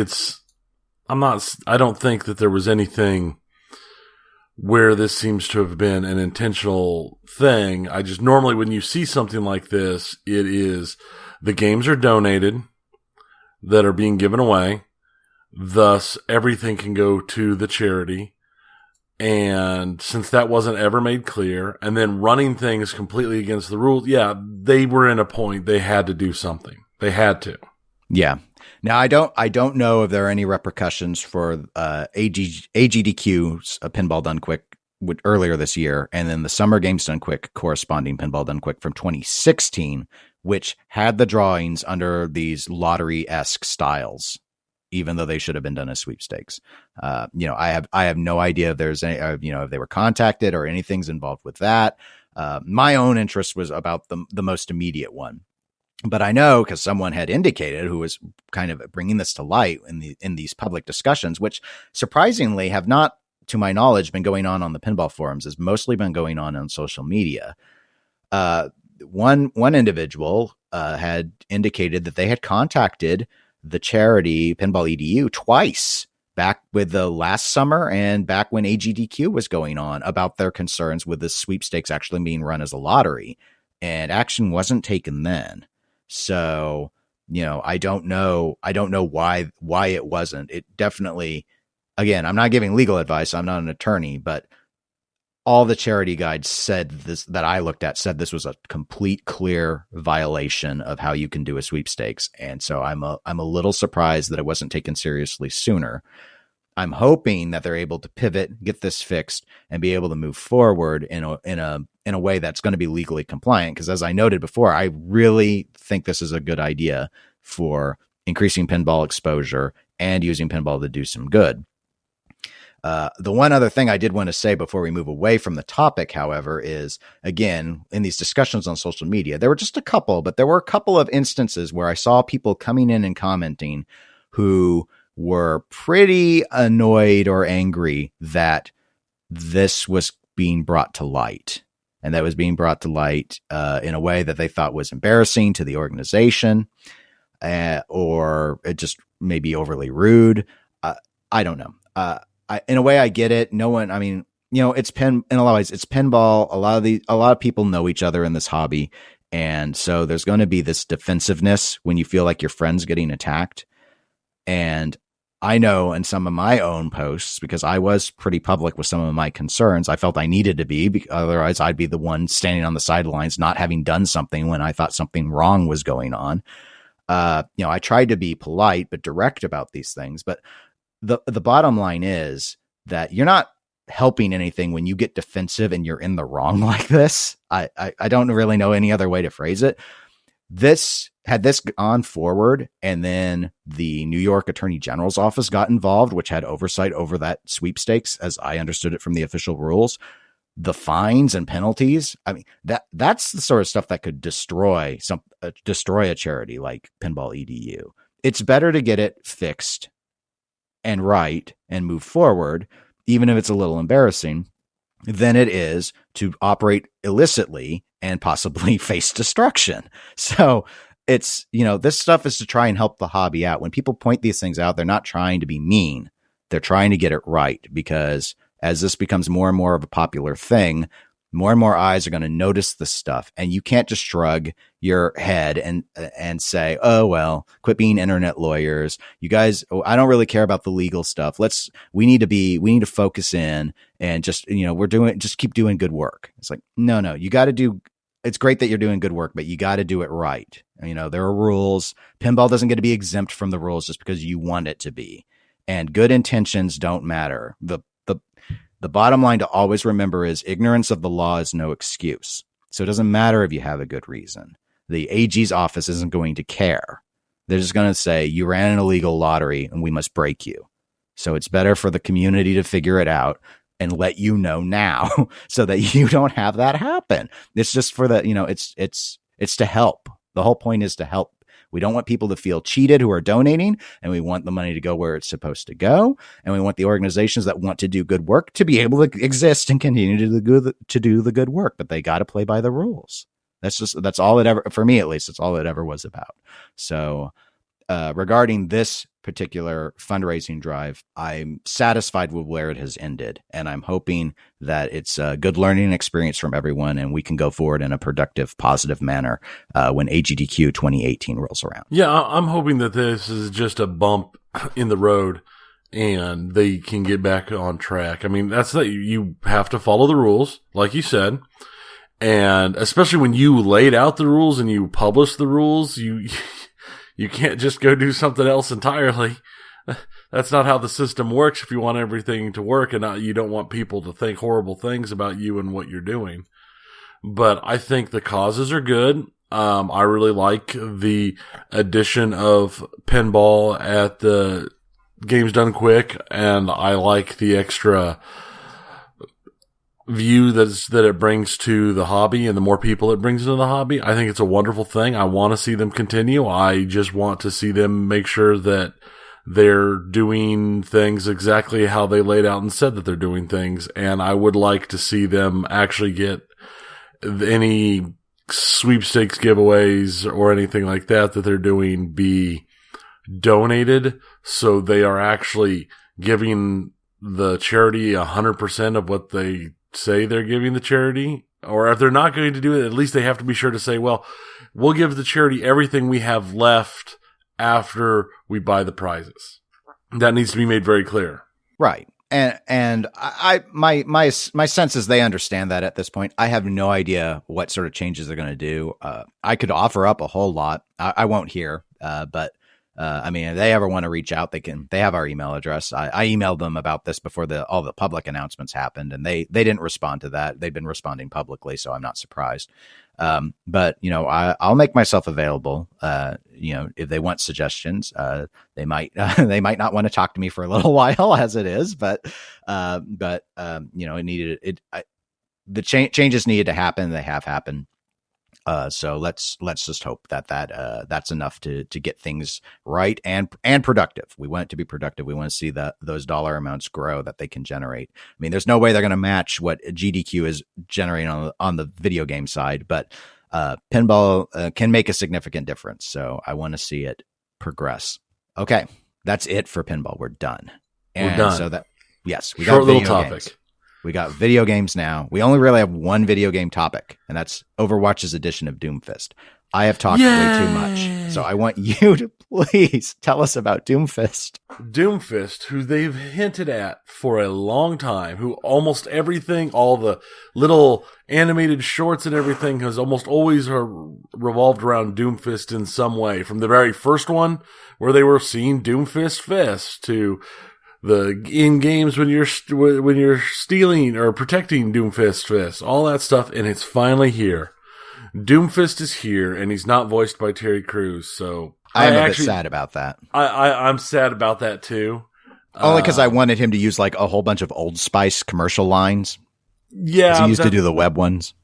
I don't think that there was anything where this seems to have been an intentional thing. I just, normally when you see something like this, it is the games are donated that are being given away. Thus, everything can go to the charity. And since that wasn't ever made clear, and then running things completely against the rules, yeah, they were in a point they had to do something. They had to. Yeah. Now, I don't know if there are any repercussions for AGDQ's Pinball Done Quick earlier this year, and then the Summer Games Done Quick corresponding Pinball Done Quick from 2016, which had the drawings under these lottery-esque styles, even though they should have been done as sweepstakes. I have no idea if there's any, if they were contacted or anything's involved with that. My own interest was about the most immediate one. But I know, because someone had indicated, who was kind of bringing this to light in these public discussions, which surprisingly have not, to my knowledge, been going on the pinball forums. Has mostly been going on social media. One individual had indicated that they had contacted the charity Pinball EDU twice, back with the last summer and back when AGDQ was going on, about their concerns with the sweepstakes actually being run as a lottery, and action wasn't taken then. So, I don't know why it wasn't. It definitely, again, I'm not giving legal advice. I'm not an attorney, but all the charity guides said this, that I looked at, said this was a complete clear violation of how you can do a sweepstakes. And so I'm a little surprised that it wasn't taken seriously sooner. I'm hoping that they're able to pivot, get this fixed, and be able to move forward in a way that's going to be legally compliant. Because as I noted before, I really think this is a good idea for increasing pinball exposure and using pinball to do some good. The one other thing I did want to say before we move away from the topic, however, is, again, in these discussions on social media, there were just a couple, but there were a couple of instances where I saw people coming in and commenting who were pretty annoyed or angry that this was being brought to light. And that was being brought to light in a way that they thought was embarrassing to the organization, or it just maybe overly rude. I don't know. In a way, I get it. No one, I mean, it's in a lot of ways, it's pinball. A lot of people know each other in this hobby. And so there's going to be this defensiveness when you feel like your friend's getting attacked. And I know in some of my own posts, because I was pretty public with some of my concerns, I felt I needed to be, otherwise I'd be the one standing on the sidelines, not having done something when I thought something wrong was going on. I tried to be polite, but direct about these things. But the bottom line is that you're not helping anything when you get defensive and you're in the wrong like this. I don't really know any other way to phrase it. Had this gone forward, and then the New York Attorney General's office got involved, which had oversight over that sweepstakes, as I understood it from the official rules, the fines and penalties. I mean, that's the sort of stuff that could destroy a charity like Pinball EDU. It's better to get it fixed and right and move forward, even if it's a little embarrassing, than it is to operate illicitly and possibly face destruction. So it's, this stuff is to try and help the hobby out. When people point these things out, they're not trying to be mean. They're trying to get it right, because as this becomes more and more of a popular thing, more and more eyes are going to notice this stuff. And you can't just shrug your head and say, oh, well, quit being internet lawyers. You guys, I don't really care about the legal stuff. We need to focus in and just, just keep doing good work. It's like, no, you got to do, it's great that you're doing good work, but you got to do it right. There are rules. Pinball doesn't get to be exempt from the rules just because you want it to be. And good intentions don't matter. The bottom line to always remember is ignorance of the law is no excuse. So it doesn't matter if you have a good reason. The AG's office isn't going to care. They're just going to say, you ran an illegal lottery and we must break you. So it's better for the community to figure it out and let you know now so that you don't have that happen. It's just for the, it's to help. The whole point is to help. We don't want people to feel cheated who are donating, and we want the money to go where it's supposed to go. And we want the organizations that want to do good work to be able to exist and continue to do the good work, but they got to play by the rules. That's all it ever, for me at least, it's all it ever was about. So regarding this particular fundraising drive, I'm satisfied with where it has ended, and I'm hoping that it's a good learning experience from everyone, and we can go forward in a productive, positive manner when AGDQ 2018 rolls around. Yeah, I'm hoping that this is just a bump in the road and they can get back on track. I mean, you have to follow the rules, like you said. And especially when you laid out the rules and you published the rules, you can't just go do something else entirely. That's not how the system works if you want everything to work, and you don't want people to think horrible things about you and what you're doing. But I think the causes are good. I really like the addition of pinball at the Games Done Quick, and I like the extra view that it brings to the hobby, and the more people it brings into the hobby. I think it's a wonderful thing. I want to see them continue. I just want to see them make sure that they're doing things exactly how they laid out and said that they're doing things. And I would like to see them actually get any sweepstakes giveaways or anything like that they're doing be donated, so they are actually giving the charity 100% of what they say they're giving the charity. Or if they're not going to do it, at least they have to be sure to say, well, we'll give the charity everything we have left after we buy the prizes. That needs to be made very clear. Right. And my sense is they understand that at this point. I have no idea what sort of changes they're going to do. I could offer up a whole lot. I won't here, but I mean, if they ever want to reach out, they have our email address. I emailed them about this before all the public announcements happened, and they didn't respond to that. They've been responding publicly, so I'm not surprised. But I'll make myself available. If they want suggestions, they might not want to talk to me for a little while as it is, but it needed the changes needed to happen. They have happened. So let's just hope that's enough to get things right and productive. We want it to be productive. We want to see those dollar amounts grow that they can generate. I mean, there's no way they're going to match what GDQ is generating on the video game side, but pinball can make a significant difference. So I want to see it progress. Okay, that's it for pinball. We're done. We're done. So yes, we short got little topic. Games. We got video games now. We only really have one video game topic, and that's Overwatch's edition of Doomfist. I have talked way too much, so I want you to please tell us about Doomfist. Doomfist, who they've hinted at for a long time, who almost everything, all the little animated shorts and everything has almost always revolved around Doomfist in some way. From the very first one, where they were seeing Doomfist Fist, to the in games when you're stealing or protecting Doomfist Fist, all that stuff, and it's finally here. Doomfist is here, and he's not voiced by Terry Crews, so I'm a bit sad about that. I'm sad about that too. Only because I wanted him to use like a whole bunch of Old Spice commercial lines. Yeah, he used to do the web ones.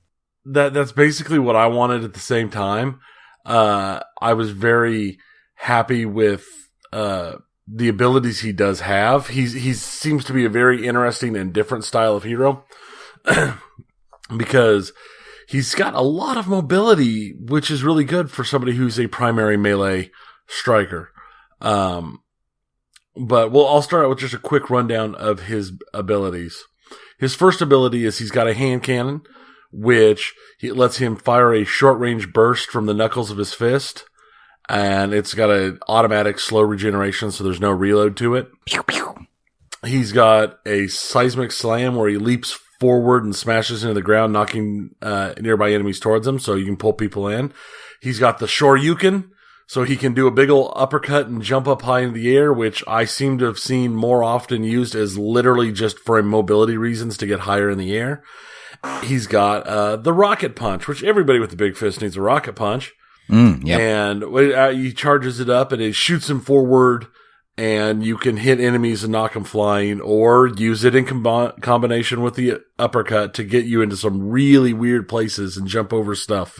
That's basically what I wanted at the same time. I was very happy with the abilities he does have. He seems to be a very interesting and different style of hero because he's got a lot of mobility, which is really good for somebody who's a primary melee striker. But I'll start out with just a quick rundown of his abilities. His first ability is he's got a hand cannon, which lets him fire a short-range burst from the knuckles of his fist. And it's got an automatic slow regeneration, so there's no reload to it. Pew, pew. He's got a seismic slam where he leaps forward and smashes into the ground, knocking nearby enemies towards him, so you can pull people in. He's got the Shoryuken, so he can do a big ol' uppercut and jump up high in the air, which I seem to have seen more often used as literally just for mobility reasons to get higher in the air. He's got the Rocket Punch, which everybody with the big fist needs a Rocket Punch. Yep. And he charges it up and it shoots him forward, and you can hit enemies and knock them flying, or use it in combination with the uppercut to get you into some really weird places and jump over stuff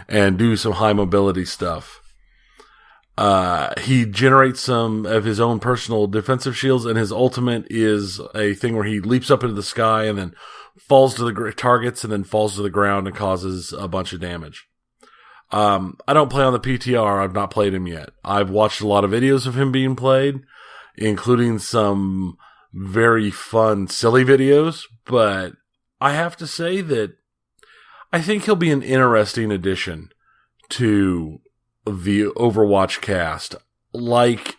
and do some high mobility stuff. He generates some of his own personal defensive shields, and his ultimate is a thing where he leaps up into the sky and then falls to the targets and then falls to the ground and causes a bunch of damage. I don't play on the PTR. I've not played him yet. I've watched a lot of videos of him being played, including some very fun, silly videos, but I have to say that I think he'll be an interesting addition to the Overwatch cast. Like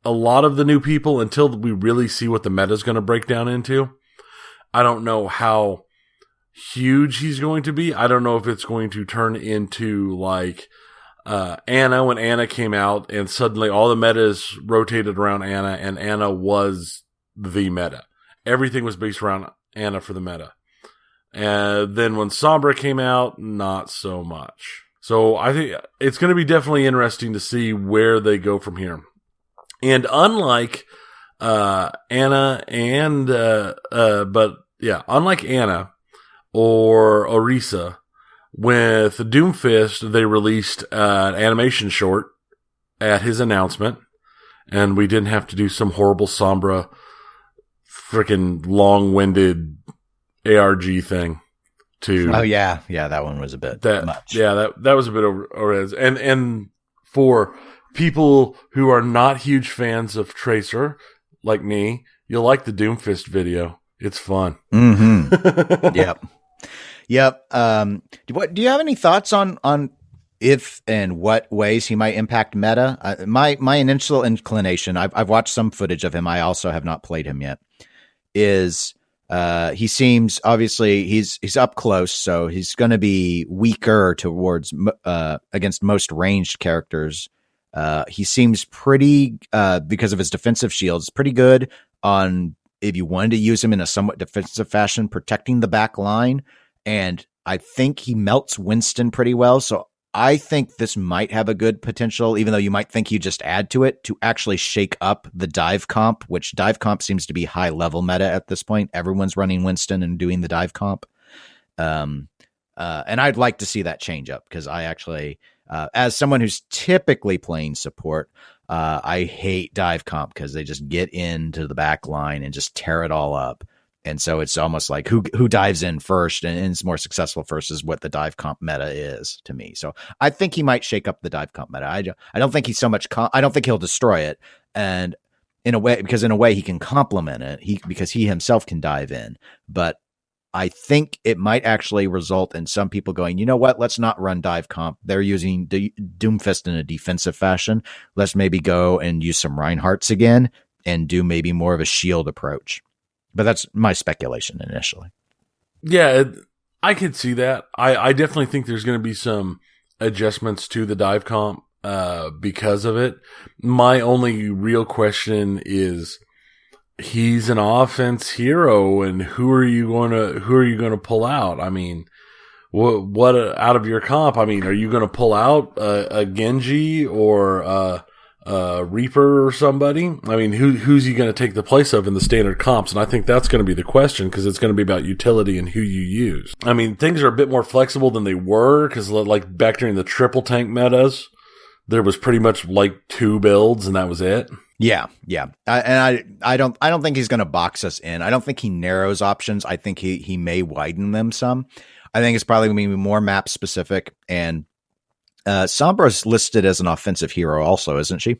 a lot of the new people, until we really see what the meta is going to break down into, I don't know how huge he's going to be. I don't know if it's going to turn into like Anna, when Anna came out and suddenly all the meta is rotated around Anna, and Anna was the meta. Everything was based around Anna for the meta. And then when Sombra came out, not so much. So I think it's going to be definitely interesting to see where they go from here. And unlike Anna unlike Anna or Orisa, with Doomfist, they released an animation short at his announcement, and we didn't have to do some horrible Sombra freaking long-winded ARG thing to... Oh, yeah. Yeah, that one was a bit much. Yeah, that was a bit over. And for people who are not huge fans of Tracer, like me, you'll like the Doomfist video. It's fun. Mm-hmm. Yep. Do you have any thoughts on if and what ways he might impact meta? My initial inclination, I've watched some footage of him. I also have not played him yet, is he seems, obviously he's up close, so he's going to be weaker towards against most ranged characters. He seems pretty, because of his defensive shields, pretty good on, if you wanted to use him in a somewhat defensive fashion, protecting the back line. And I think he melts Winston pretty well. So I think this might have a good potential, even though you might think you just add to it, to actually shake up the dive comp, which dive comp seems to be high level meta at this point. Everyone's running Winston and doing the dive comp. And I'd like to see that change up, because I actually, as someone who's typically playing support, I hate dive comp because they just get into the back line and just tear it all up. And so it's almost like who dives in first and is more successful first is what the dive comp meta is to me. So I think he might shake up the dive comp meta. I don't think he's so much. I don't think he'll destroy it. And in a way he can complement it. Because he himself can dive in. But I think it might actually result in some people going, you know what? Let's not run dive comp. They're using Doomfist in a defensive fashion. Let's maybe go and use some Reinhardts again and do maybe more of a shield approach. But that's my speculation initially. Yeah, I could see that. I definitely think there's going to be some adjustments to the dive comp because of it. My only real question is, he's an offense hero, and who are you going to pull out? I mean, what out of your comp? I mean, are you going to pull out a Genji or Reaper or somebody? I mean, who's he going to take the place of in the standard comps? And I think that's going to be the question, because it's going to be about utility and who you use. I mean, things are a bit more flexible than they were, because like back during the triple tank metas, there was pretty much like 2 builds and that was it. Yeah. I don't think he's going to box us in. I don't think he narrows options. I think he may widen them some. I think it's probably going to be more map specific. And Sombra's listed as an offensive hero also, isn't she?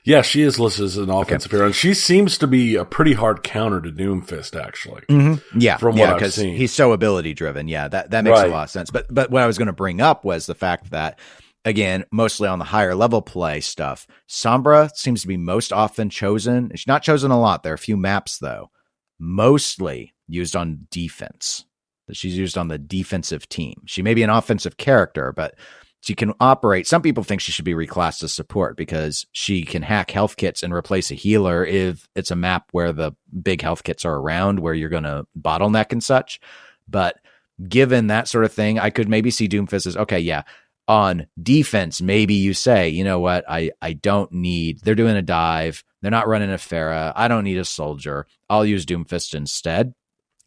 Yeah, she is listed as an offensive hero, and she seems to be a pretty hard counter to Doomfist, actually. Mm-hmm. Yeah, from what I've seen, he's so ability driven. Yeah, that makes a lot of sense. But what I was going to bring up was the fact that, again, mostly on the higher level play stuff, Sombra seems to be most often chosen. She's not chosen a lot. There are a few maps though, mostly used on defense. That she's used on the defensive team. She may be an offensive character, but she can operate. Some people think she should be reclassed as support because she can hack health kits and replace a healer if it's a map where the big health kits are around, where you're going to bottleneck and such. But given that sort of thing, I could maybe see Doomfist as, okay, yeah, on defense, maybe you say, you know what, I don't need, they're doing a dive, they're not running a Pharah, I don't need a soldier, I'll use Doomfist instead.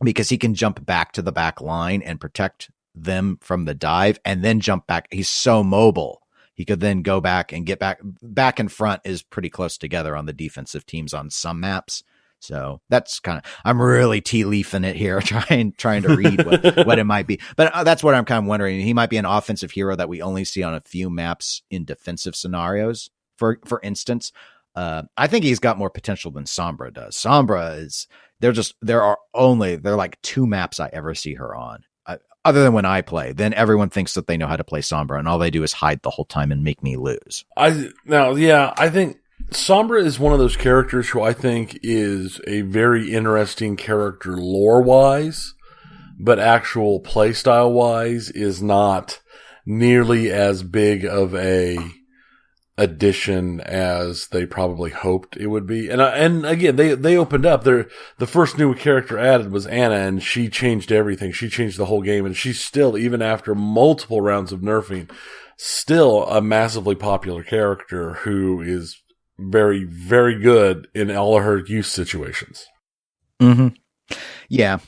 Because he can jump back to the back line and protect them from the dive and then jump back. He's so mobile. He could then go back and get back and front is pretty close together on the defensive teams on some maps. So that's kind of, I'm really tea-leafing it here, trying to read what it might be. But that's what I'm kind of wondering. He might be an offensive hero that we only see on a few maps in defensive scenarios. For instance, I think he's got more potential than Sombra does. Sombra is, there are like 2 maps I ever see her on, other than when I play. Then everyone thinks that they know how to play Sombra, and all they do is hide the whole time and make me lose. I think Sombra is one of those characters who I think is a very interesting character lore-wise, but actual playstyle-wise is not nearly as big of a addition as they probably hoped it would be. And again, they opened up the first new character added was Anna, and she changed everything. She changed the whole game, and she's still, even after multiple rounds of nerfing, still a massively popular character who is very, very good in all of her use situations. Mm-hmm. Yeah.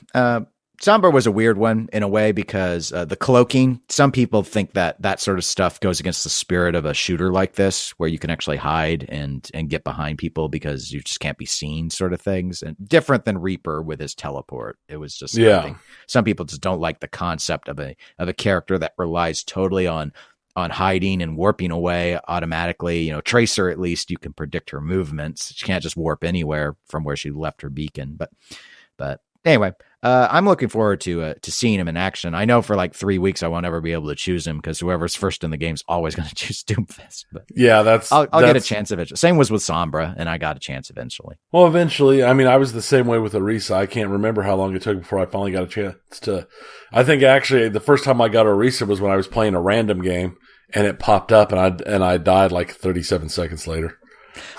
Sombra was a weird one in a way because the cloaking, some people think that sort of stuff goes against the spirit of a shooter like this, where you can actually hide and get behind people because you just can't be seen, sort of things. And different than Reaper with his teleport. It was just, I think some people just don't like the concept of a character that relies totally on hiding and warping away automatically. You know, Tracer, at least you can predict her movements. She can't just warp anywhere from where she left her beacon. But anyway, I'm looking forward to seeing him in action. I know for like 3 weeks I won't ever be able to choose him because whoever's first in the game is always going to choose Doomfist. But yeah, I'll get a chance eventually. Same was with Sombra, and I got a chance eventually. Well, eventually, I mean, I was the same way with Orisa. I can't remember how long it took before I finally got a chance to. I think actually the first time I got Orisa was when I was playing a random game, and it popped up, and I died like 37 seconds later.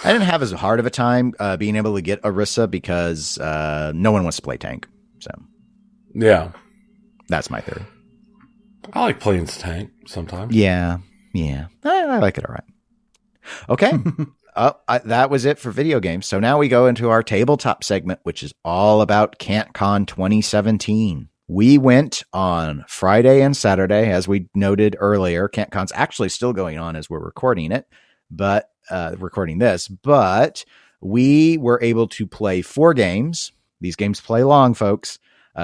I didn't have as hard of a time being able to get Orisa because no one wants to play tank. So, yeah, that's my theory. I like playing tank sometimes. Yeah, I like it all right. Okay, that was it for video games. So now we go into our tabletop segment, which is all about KantCon 2017. We went on Friday and Saturday, as we noted earlier. KantCon's actually still going on as we're recording it, but recording this. But we were able to play 4 games. These games play long, folks.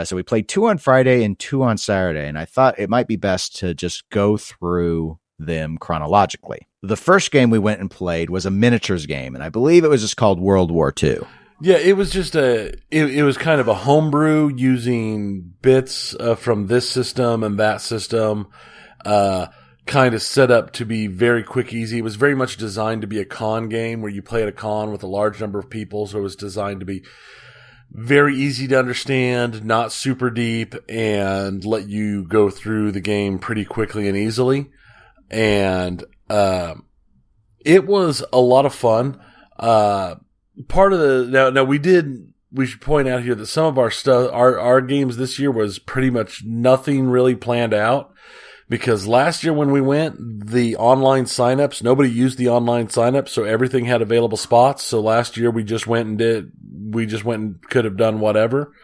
So we played 2 on Friday and 2 on Saturday, and I thought it might be best to just go through them chronologically. The first game we went and played was a miniatures game, and I believe it was just called World War II. Yeah, it was just it was kind of a homebrew using bits from this system and that system, kind of set up to be very quick, easy. It was very much designed to be a con game where you play at a con with a large number of people, so it was designed to be very easy to understand, not super deep, and let you go through the game pretty quickly and easily. And it was a lot of fun. Part of the now we should point out here that some of our stuff, our games this year was pretty much nothing really planned out. Because last year when we went, the online signups, nobody used the online signups, so everything had available spots. So last year we just went and could have done whatever.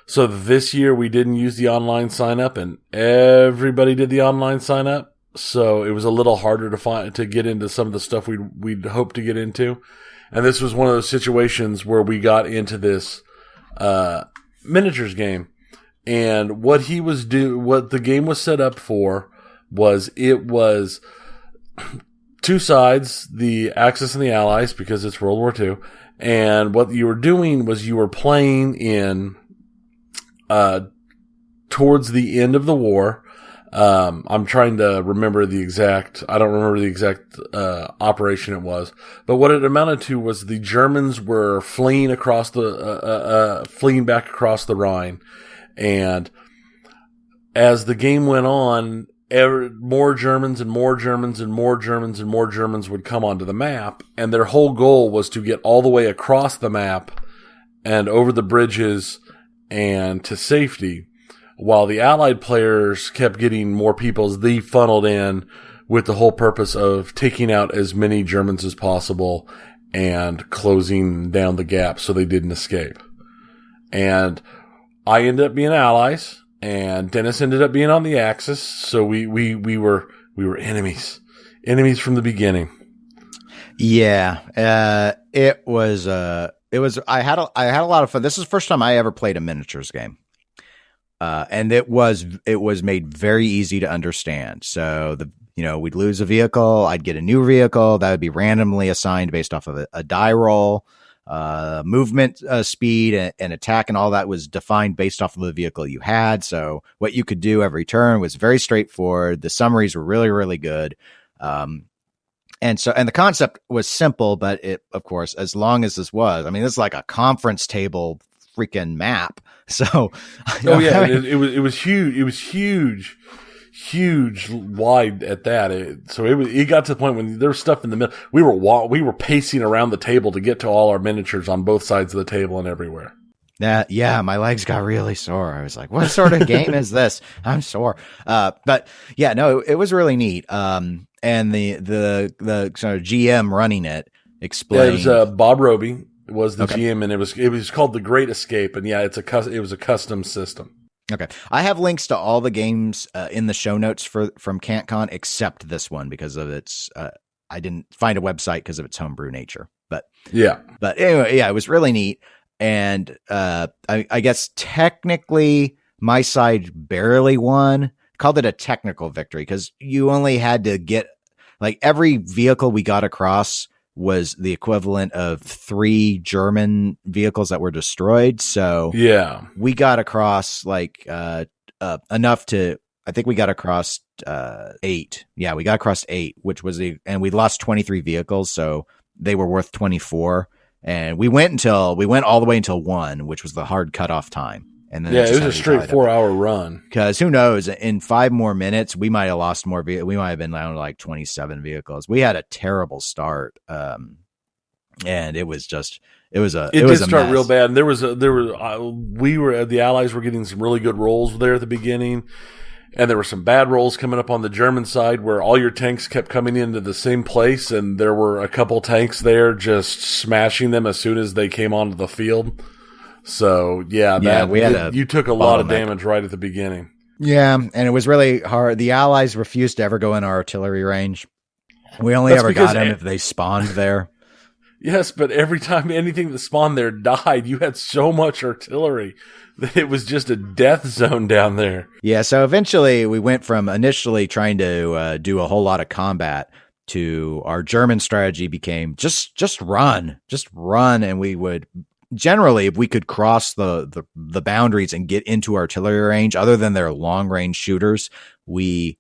So this year we didn't use the online signup, and everybody did the online signup. So it was a little harder to get into some of the stuff we'd hoped to get into. And this was one of those situations where we got into this miniatures game. And what the game was set up for was it was 2 sides, the Axis and the Allies, because it's World War II. And what you were doing was you were playing in towards the end of the war. I'm trying to remember I don't remember the exact operation it was, but what it amounted to was the Germans were fleeing back across the Rhine. And as the game went on, more Germans and more Germans and more Germans and more Germans would come onto the map, and their whole goal was to get all the way across the map and over the bridges and to safety, while the Allied players kept getting more people as they funneled in with the whole purpose of taking out as many Germans as possible and closing down the gap so they didn't escape. And I ended up being Allies, and Dennis ended up being on the Axis. So we were enemies from the beginning. Yeah, it was. I had a lot of fun. This is the first time I ever played a miniatures game, and it was made very easy to understand. So we'd lose a vehicle, I'd get a new vehicle that would be randomly assigned based off of a die roll. Movement speed and attack and all that was defined based off of the vehicle you had. So what you could do every turn was very straightforward. The summaries were really, really good. And the concept was simple, but it, of course, as long as this was, this is like a conference table freaking map. So, it was huge. It was huge, wide at that. It got to the point when there was stuff in the middle. We were pacing around the table to get to all our miniatures on both sides of the table and everywhere. Yeah, my legs got really sore. I was like, what sort of game is this? I'm sore. But yeah, no, it was really neat. And the sort of GM running it explained. Yeah, it was Bob Roby was the GM, and it was called The Great Escape. And yeah, it was a custom system. Okay. I have links to all the games in the show notes from KantCon except this one because of its I didn't find a website because of its homebrew nature. But anyway, yeah, it was really neat. And I guess technically my side barely won. Called it a technical victory because you only had to get like every vehicle we got across was the equivalent of 3 German vehicles that were destroyed. So yeah, we got across enough to, I think we got across 8. Yeah, we got across 8, which was and we lost 23 vehicles. So they were worth 24. And we went all the way until 1, which was the hard cutoff time. And then it was a straight 4-hour run. Because who knows, in 5 more minutes, we might have lost more. We might have been down to like 27 vehicles. We had a terrible start. And it was just, it was a start mess. real bad. And the Allies were getting some really good rolls there at the beginning. And there were some bad rolls coming up on the German side where all your tanks kept coming into the same place. And there were a couple tanks there just smashing them as soon as they came onto the field. So, you took a lot of damage right at the beginning. Yeah, and it was really hard. The Allies refused to ever go in our artillery range. We only ever got them if they spawned there. Yes, but every time anything that spawned there died, you had so much artillery that it was just a death zone down there. Yeah, so eventually we went from initially trying to do a whole lot of combat to our German strategy became just run, and we would... Generally, if we could cross the boundaries and get into artillery range, other than their long range shooters, we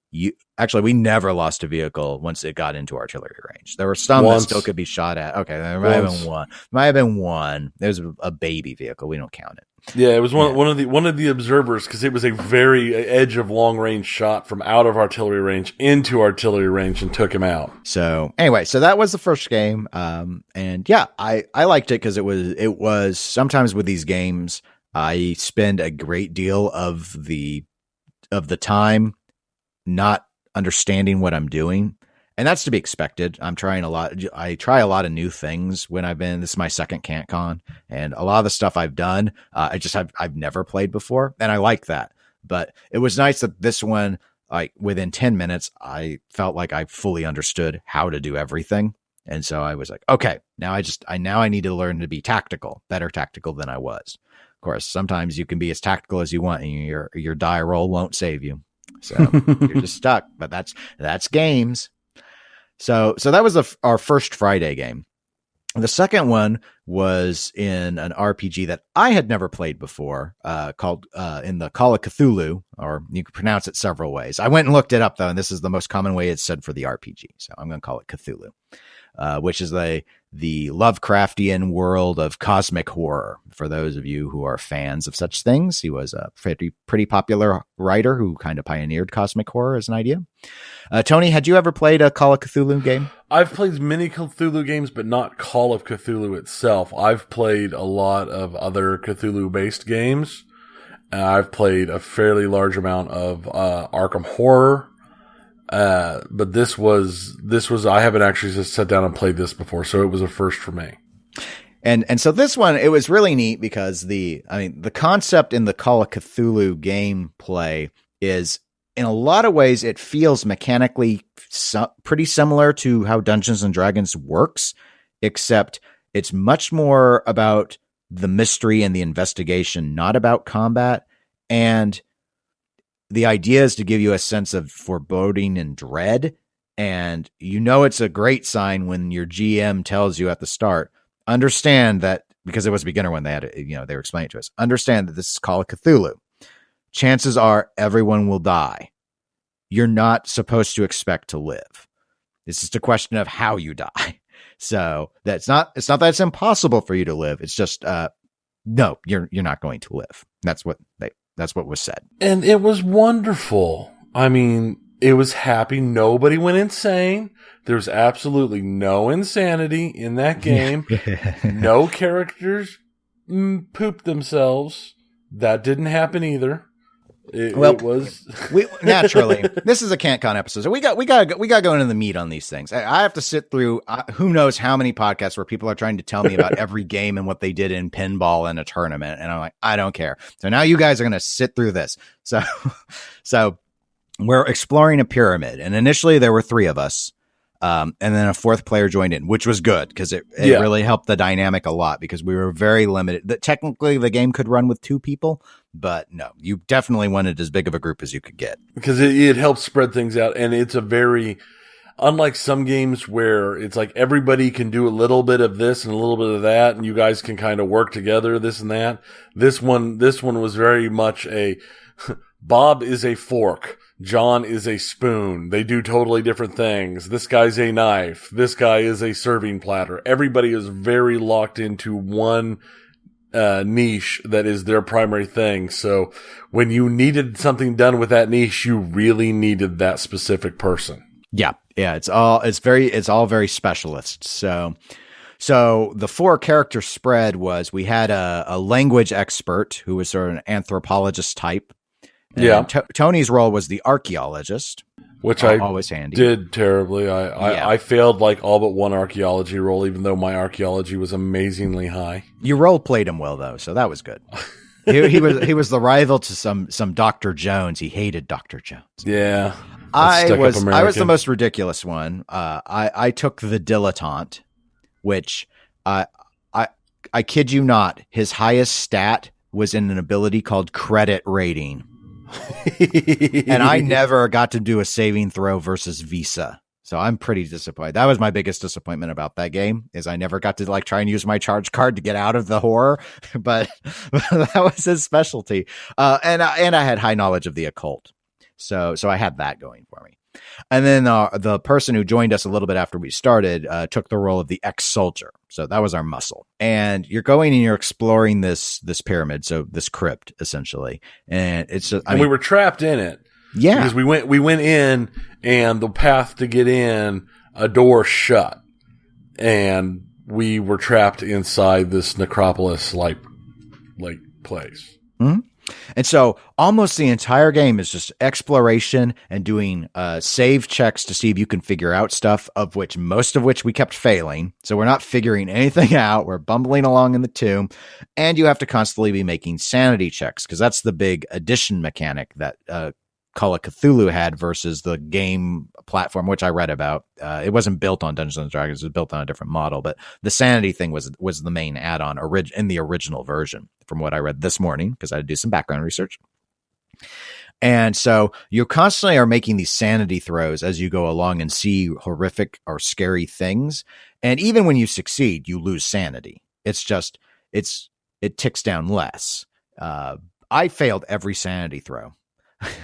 never lost a vehicle once it got into artillery range. There were some that still could be shot at. Okay, there might have been one. There's a baby vehicle. We don't count it. Yeah, it was one of the observers, because it was a very edge of long range shot from out of artillery range into artillery range and took him out. So anyway, that was the first game. And yeah, I liked it because it was sometimes with these games, I spend a great deal of the time not understanding what I'm doing. And that's to be expected. I'm trying a lot. I try a lot of new things when this is my second KantCon, and a lot of the stuff I've done, I've never played before. And I like that, but it was nice that this one, like within 10 minutes, I felt like I fully understood how to do everything. And so I was like, okay, now I need to learn to be better tactical than I was. Of course, sometimes you can be as tactical as you want and your die roll won't save you. So you're just stuck, but that's games. So that was our first Friday game. The second one was in an RPG that I had never played before, called in the Call of Cthulhu, or you can pronounce it several ways. I went and looked it up though, and this is the most common way it's said for the RPG. So I'm going to call it Cthulhu, which is the Lovecraftian world of cosmic horror. For those of you who are fans of such things, he was a pretty popular writer who kind of pioneered cosmic horror as an idea. Tony, had you ever played a Call of Cthulhu game? I've played many Cthulhu games, but not Call of Cthulhu itself. I've played a lot of other Cthulhu-based games. I've played a fairly large amount of Arkham Horror. But this was, I haven't actually just sat down and played this before, so it was a first for me. And so this one, it was really neat because the concept in the Call of Cthulhu gameplay is, in a lot of ways, it feels mechanically pretty similar to how Dungeons and Dragons works, except it's much more about the mystery and the investigation, not about combat. And the idea is to give you a sense of foreboding and dread. And it's a great sign when your GM tells you at the start, understand that, because it was a beginner when they had they were explaining it to us, understand that this is Call of Cthulhu. Chances are everyone will die. You're not supposed to expect to live. It's just a question of how you die. So it's not that it's impossible for you to live. It's just, no, you're not going to live. That's what was said. And it was wonderful. I mean, it was happy. Nobody went insane. There's absolutely no insanity in that game. No characters pooped themselves. That didn't happen either. It was naturally. This is a KantCon episode, so we got to go into the meat on these things. I have to sit through who knows how many podcasts where people are trying to tell me about every game and what they did in pinball in a tournament, and I'm like, I don't care. So now you guys are going to sit through this. So we're exploring a pyramid, and initially there were 3 of us. And then a 4th player joined in, which was good because it really helped the dynamic a lot, because we were very limited. Technically, the game could run with 2 people, but no, you definitely wanted as big of a group as you could get, because it helps spread things out. And it's a very, unlike some games where it's like everybody can do a little bit of this and a little bit of that, and you guys can kind of work together, this and that. This one was very much a Bob is a fork. John is a spoon. They do totally different things. This guy's a knife. This guy is a serving platter. Everybody is very locked into one niche that is their primary thing. So when you needed something done with that niche, you really needed that specific person. Yeah. Yeah. It's all very specialist. So the 4-character spread was, we had a language expert who was sort of an anthropologist type. And Tony's role was the archaeologist, which I always handy. Did terribly. I failed like all but one archaeology role, even though my archaeology was amazingly high. You role played him well though, so that was good. he was the rival to some Dr. Jones. He hated Dr. Jones. Yeah, I was the most ridiculous one. I took the dilettante, which I kid you not, his highest stat was in an ability called credit rating. And I never got to do a saving throw versus Visa. So I'm pretty disappointed. That was my biggest disappointment about that game, is I never got to like try and use my charge card to get out of the horror, but that was his specialty. And I had high knowledge of the occult. So I had that going for me. And then the person who joined us a little bit after we started took the role of the ex-soldier. So that was our muscle. And you're going and you're exploring this pyramid, so this crypt essentially. And it's just, we were trapped in it. Yeah, because we went in, and the path to get in, a door shut, and we were trapped inside this necropolis like place. Mm-hmm. And so almost the entire game is just exploration and doing save checks to see if you can figure out stuff, most of which we kept failing. So we're not figuring anything out. We're bumbling along in the tomb, and you have to constantly be making sanity checks, because that's the big addition mechanic that Call of Cthulhu had versus the game platform, which I read about. It wasn't built on Dungeons and Dragons; it was built on a different model. But the sanity thing was the main add-on in the original version, from what I read this morning, because I had to do some background research. And so you constantly are making these sanity throws as you go along and see horrific or scary things. And even when you succeed, you lose sanity. It's just it ticks down less. I failed every sanity throw.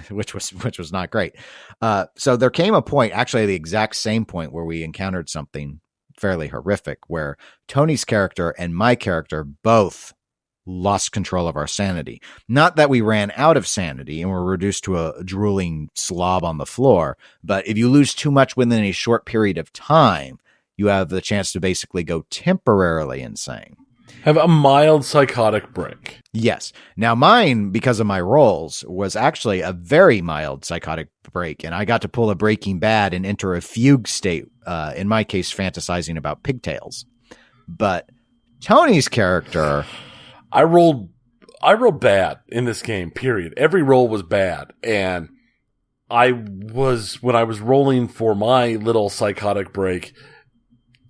which was not great. So there came a point, actually the exact same point, where we encountered something fairly horrific, where Tony's character and my character both lost control of our sanity. Not that we ran out of sanity and were reduced to a drooling slob on the floor, but if you lose too much within a short period of time, you have the chance to basically go temporarily insane. Have a mild psychotic break. Yes. Now mine, because of my roles, was actually a very mild psychotic break, and I got to pull a Breaking Bad and enter a fugue state, in my case fantasizing about pigtails. But Tony's character... I rolled bad in this game, period. Every roll was bad, and when I was rolling for my little psychotic break,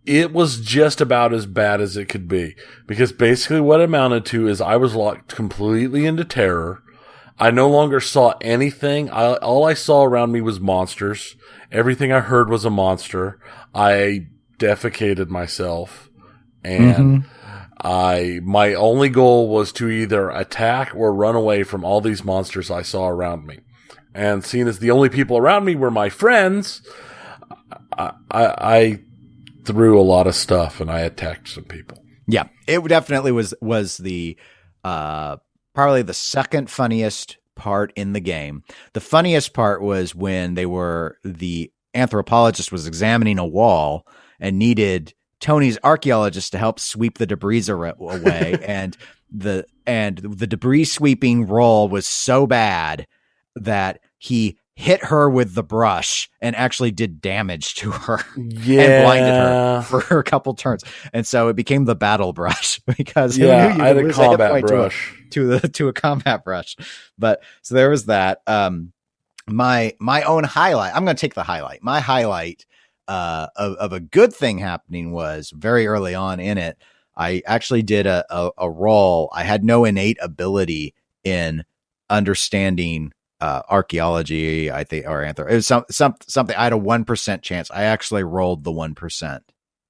it was just about as bad as it could be, because basically what it amounted to is I was locked completely into terror. I no longer saw anything. All I saw around me was monsters. Everything I heard was a monster. I defecated myself, and my only goal was to either attack or run away from all these monsters I saw around me. And seeing as the only people around me were my friends, I threw a lot of stuff, and I attacked some people. Yeah, it definitely was the probably the second funniest part in the game. The funniest part was when the anthropologist was examining a wall and needed Tony's archaeologist to help sweep the debris away, and the debris sweeping roll was so bad that he hit her with the brush and actually did damage to her and blinded her for a couple turns. And so it became the battle brush, because I had a combat brush to a combat brush. But so there was that. My own highlight, I'm going to take the highlight. My highlight of a good thing happening was very early on in it. I actually did a roll. I had no innate ability in understanding archaeology, I think, or it was something. I had a 1% chance. I actually rolled the 1%.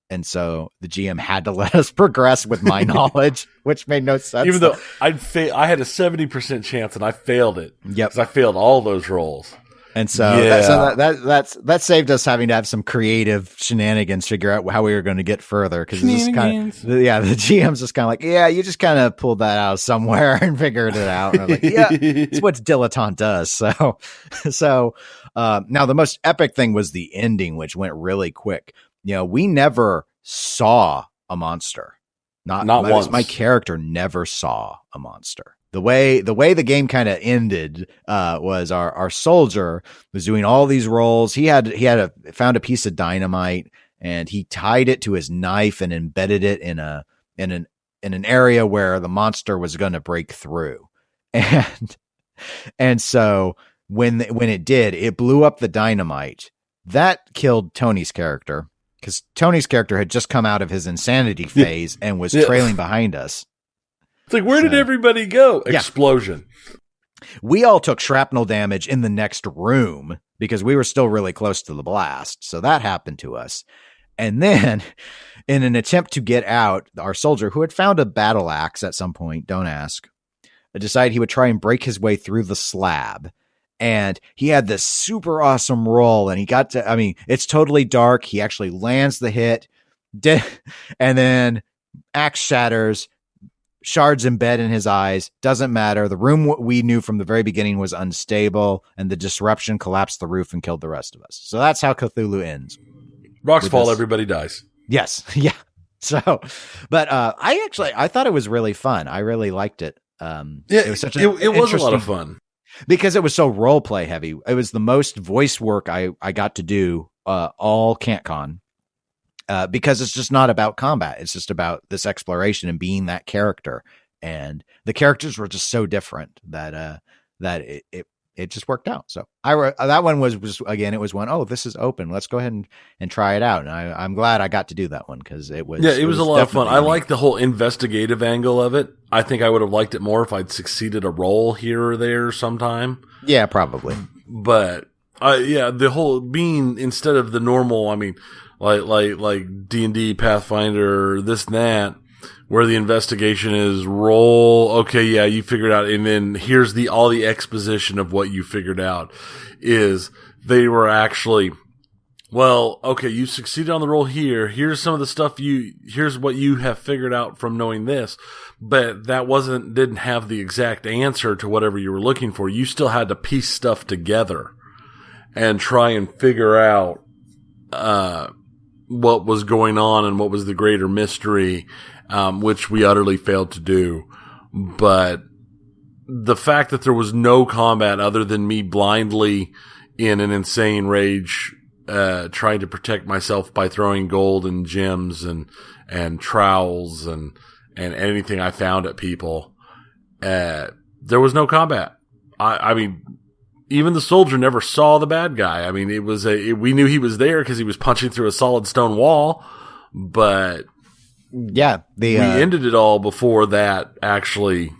And so the GM had to let us progress with my knowledge, which made no sense. Even though I had a 70% chance and I failed it. Yep. Because I failed all those rolls. And so, that saved us having to have some creative shenanigans, figure out how we were going to get further. Because the GM's just kind of like, yeah, you just kind of pulled that out of somewhere and figured it out. And I was like, yeah, it's what Dilettante does. So now the most epic thing was the ending, which went really quick. We never saw a monster. Not once. My character never saw a monster. The way the game kind of ended was our soldier was doing all these rolls. He found a piece of dynamite and he tied it to his knife and embedded it in an area where the monster was going to break through. And so when it did, it blew up the dynamite. That killed Tony's character. Because Tony's character had just come out of his insanity phase and was trailing behind us. It's like, where did everybody go? Explosion. We all took shrapnel damage in the next room because we were still really close to the blast. So that happened to us. And then, in an attempt to get out, our soldier, who had found a battle axe at some point, don't ask, decided he would try and break his way through the slab. And he had this super awesome roll, and he got to, it's totally dark. He actually lands the hit, and then axe shatters, shards embed in his eyes. Doesn't matter. The room we knew from the very beginning was unstable, and the disruption collapsed the roof and killed the rest of us. So that's how Cthulhu ends. Rocks fall, everybody dies. Yes. Yeah. So, but I thought it was really fun. I really liked it. It was it was a lot of fun. Because it was so role play heavy. It was the most voice work I got to do all KantCon. Because it's just not about combat. It's just about this exploration and being that character. And the characters were just so different that it just worked out. So that one was again, it was one, oh, this is open. Let's go ahead and try it out. And I'm glad I got to do that one because it was a lot of fun. I like the whole investigative angle of it. I think I would have liked it more if I'd succeeded a roll here or there sometime. Yeah, probably. But the whole being instead of the normal, like D&D, Pathfinder, this and that, where the investigation is roll. Okay, yeah, you figured out, and then here's all the exposition of what you figured out. Is they were actually, well, okay, you succeeded on the roll here. Here's some of the stuff here's what you have figured out from knowing this, but that didn't have the exact answer to whatever you were looking for. You still had to piece stuff together and try and figure out what was going on and what was the greater mystery. Which we utterly failed to do. But the fact that there was no combat other than me blindly in an insane rage, trying to protect myself by throwing gold and gems and trowels and anything I found at people, there was no combat. Even the soldier never saw the bad guy. We knew he was there because he was punching through a solid stone wall, but yeah, we ended it all before that actually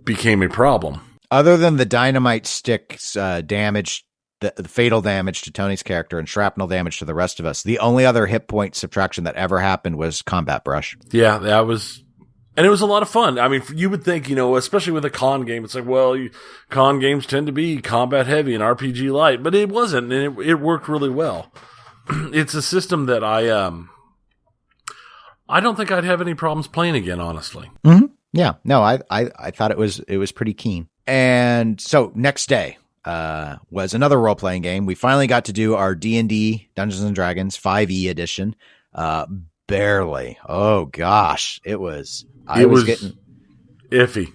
became a problem. Other than the dynamite sticks damage, the fatal damage to Tony's character and shrapnel damage to the rest of us, the only other hit point subtraction that ever happened was combat brush. Yeah, that was, and it was a lot of fun. You would think, especially with a con game, it's like, well, con games tend to be combat heavy and RPG light, but it wasn't, and it worked really well. It's a system that I don't think I'd have any problems playing again, honestly. Mm-hmm. Yeah, no, I thought it was pretty keen. And so next day was another role playing game. We finally got to do our D&D Dungeons and Dragons 5e edition. Barely. Oh gosh, it was. I was getting iffy.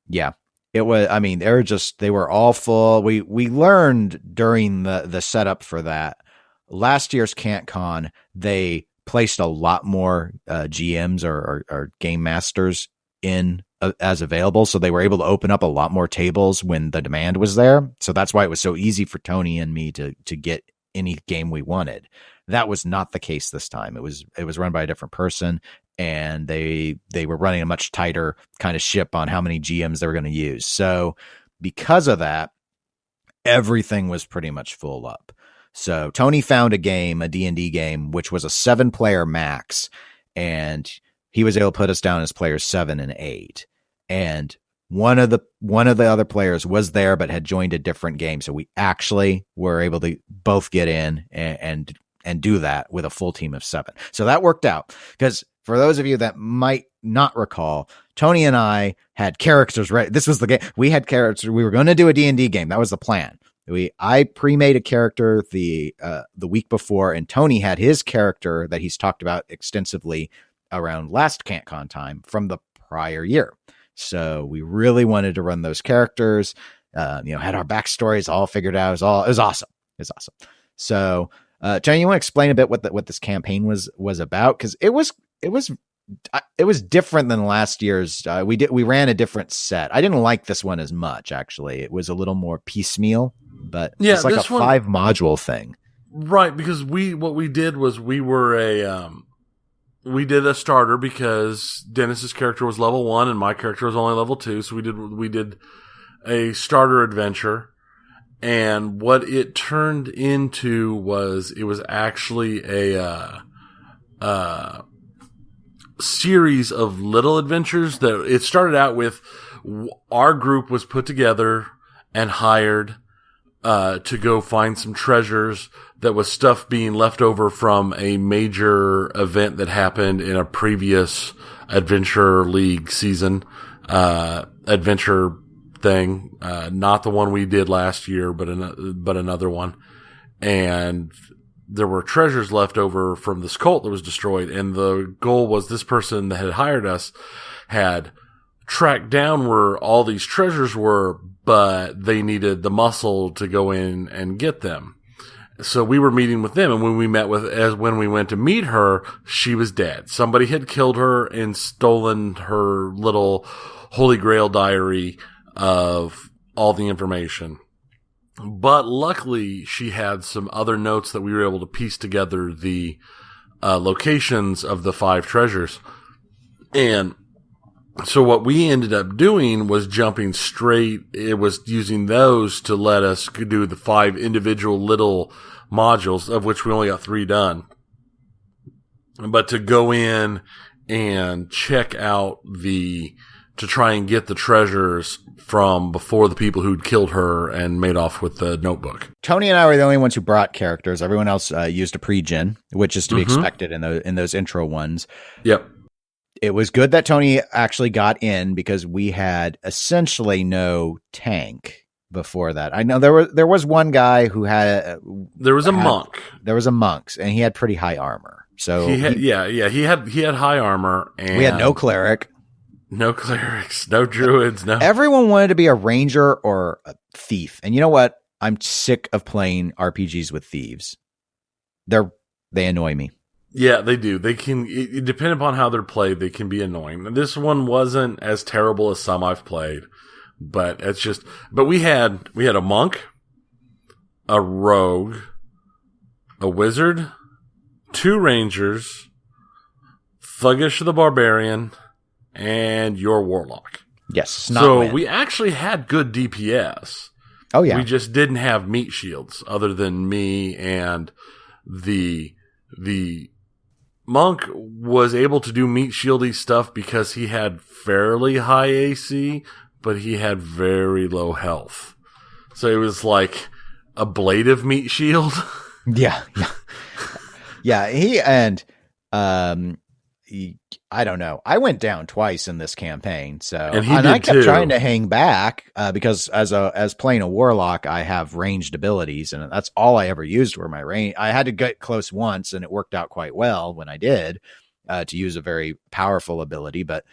Yeah, it was. They were all full. We learned during the setup for that last year's KantCon, they placed a lot more GMs or game masters in as available, so they were able to open up a lot more tables when the demand was there. So that's why it was so easy for Tony and me to get any game we wanted. That was not the case this time. It was run by a different person, and they were running a much tighter kind of ship on how many GMs they were going to use. So because of that, everything was pretty much full up. So Tony found a D&D game, which was a 7-player max, and he was able to put us down as players 7 and 8. And one of the other players was there, but had joined a different game. So we actually were able to both get in and do that with a full team of 7. So that worked out, because for those of you that might not recall, Tony and I had characters ready. This was the game. We had characters. We were going to do a D&D game. That was the plan. I pre-made a character the week before, and Tony had his character that he's talked about extensively around last KantCon time from the prior year. So we really wanted to run those characters. Had our backstories all figured out. It was awesome. It was awesome. So, Tony, you want to explain a bit what this campaign was about? Because it was different than last year's. We ran a different set. I didn't like this one as much, actually. It was a little more piecemeal, but it's like a 5-module thing. Right, because what we did was we did a starter because Dennis's character was level 1 and my character was only level 2, so we did a starter adventure. And what it turned into was actually a series of little adventures that it started out with. Our group was put together and hired to go find some treasures that was stuff being left over from a major event that happened in a previous Adventure League season, adventure thing, not the one we did last year, but another one. And there were treasures left over from this cult that was destroyed. And the goal was this person that had hired us had tracked down where all these treasures were, but they needed the muscle to go in and get them. So we were meeting with them, and when we went to meet her, she was dead. Somebody had killed her and stolen her little Holy Grail diary of all the information. But luckily, she had some other notes that we were able to piece together the locations of the 5 treasures. And so what we ended up doing was jumping straight. It was using those to let us do the 5 individual little modules, of which we only got 3 done. But to go in and check out to try and get the treasures from before the people who'd killed her and made off with the notebook. Tony and I were the only ones who brought characters. Everyone else used a pre-gen, which is to be expected in those intro ones. Yep. It was good that Tony actually got in because we had essentially no tank before that. I know there was one guy who had there was a monk. There was a monk, and he had pretty high armor. So he had high armor, and we had no cleric. No clerics, no druids, no. Everyone wanted to be a ranger or a thief. And you know what? I'm sick of playing RPGs with thieves. They annoy me. Yeah, they do. They can, depending upon how they're played, they can be annoying. This one wasn't as terrible as some I've played, but we had a monk, a rogue, a wizard, 2 rangers, Thuggish the Barbarian, and your warlock. Yes. So we actually had good DPS. Oh yeah. We just didn't have meat shields other than me, and the monk was able to do meat shieldy stuff because he had fairly high AC, but he had very low health. So it was like a ablative meat shield. Yeah. Yeah. I don't know. I went down twice in this campaign, so and I kept trying to hang back because as playing a warlock, I have ranged abilities, and that's all I ever used were my range. I had to get close once, and it worked out quite well when I did to use a very powerful ability. But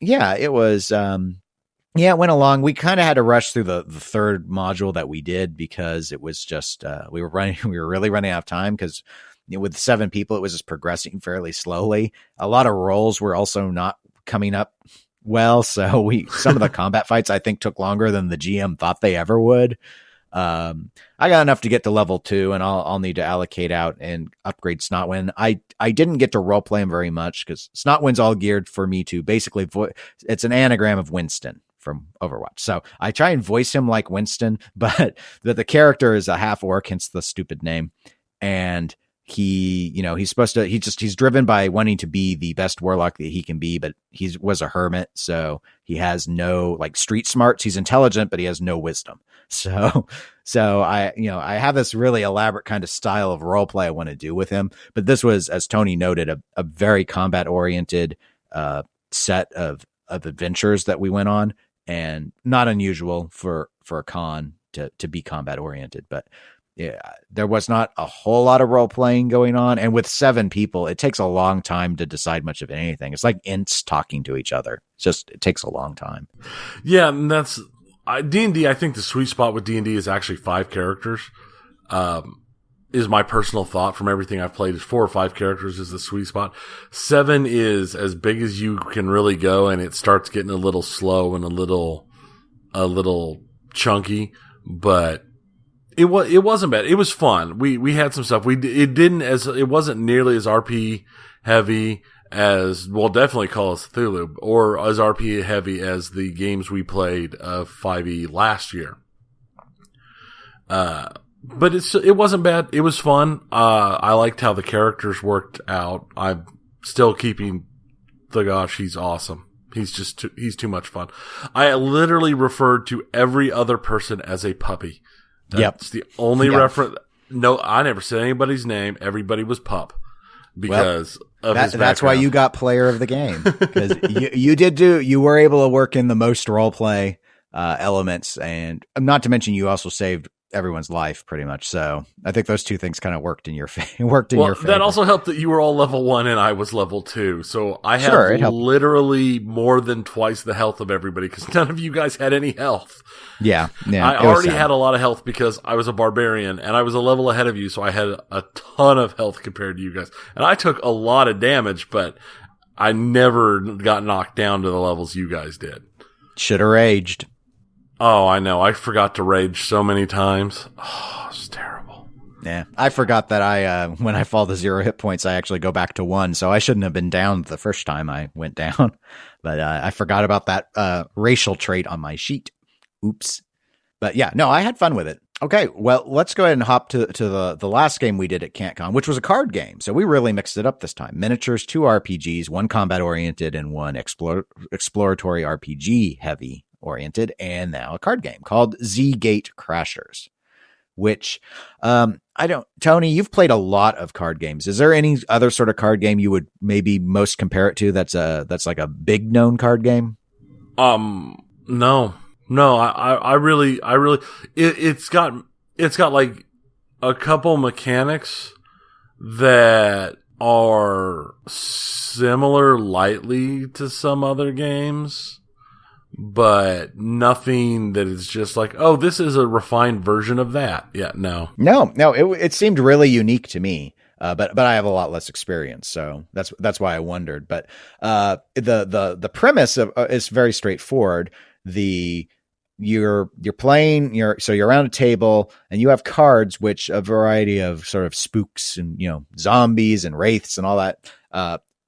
yeah, it was. It went along. We kind of had to rush through the 3rd module that we did because it was just we were really running out of time because. With 7 people, it was just progressing fairly slowly. A lot of rolls were also not coming up well, so some of the combat fights I think took longer than the GM thought they ever would. I got enough to get to level 2, and I'll need to allocate out and upgrade Snotwind. I didn't get to roleplay him very much because Snotwind's all geared for me to basically it's an anagram of Winston from Overwatch. So I try and voice him like Winston, but the character is a half orc, hence the stupid name. And he's driven by wanting to be the best warlock that he can be, but he was a hermit. So he has no like street smarts. He's intelligent, but he has no wisdom. So I have this really elaborate kind of style of role play I want to do with him. But this was, as Tony noted, a very combat oriented set of adventures that we went on, and not unusual for a con to be combat oriented. But yeah, there was not a whole lot of role playing going on. And with 7 people, it takes a long time to decide much of anything. It's like ints talking to each other. It takes a long time. Yeah, and that's D&D. I think the sweet spot with D&D is actually 5 characters. Is my personal thought from everything I've played. Is 4 or 5 characters is the sweet spot. 7 is as big as you can really go, and it starts getting a little slow and a little chunky, but it wasn't bad. It was fun. We had some stuff. It wasn't nearly as RP heavy as, well, definitely Call of Cthulhu, or as RP heavy as the games we played of 5e last year. But it wasn't bad. It was fun. I liked how the characters worked out. I'm still keeping the gosh, he's awesome. He's too much fun. I literally referred to every other person as a puppy. That's the only reference. No, I never said anybody's name. Everybody was pup because of his background. That's why you got player of the game, because you were able to work in the most role play elements, and not to mention you also saved everyone's life pretty much. So I think those two things kind of worked in your favor. That also helped that you were all level 1 and I was level 2. So I had literally more than twice the health of everybody because none of you guys had any health. Yeah. I already had a lot of health because I was a barbarian and I was a level ahead of you. So I had a ton of health compared to you guys. And I took a lot of damage, but I never got knocked down to the levels you guys did. Should have raged. Oh, I know. I forgot to rage so many times. Oh, it's terrible. Yeah. I forgot that when I fall to 0 hit points, I actually go back to 1. So I shouldn't have been down the first time I went down. But I forgot about that racial trait on my sheet. Oops. But yeah, no, I had fun with it. Okay, well, let's go ahead and hop to the last game we did at KantCon, which was a card game. So we really mixed it up this time. Miniatures, 2 RPGs, 1 combat-oriented, and 1 exploratory RPG heavy oriented, and now a card game called Z-Gate Crashers, which Tony, you've played a lot of card games. Is there any other sort of card game you would maybe most compare it to that's like a big known card game? No, I really, it's got like a couple mechanics that are similar lightly to some other games, but nothing that is just like, oh, this is a refined version of that. Yeah, no. It seemed really unique to me. But I have a lot less experience, so that's why I wondered. But the premise is very straightforward. You're around a table and you have cards, which a variety of sort of spooks and zombies and wraiths and all that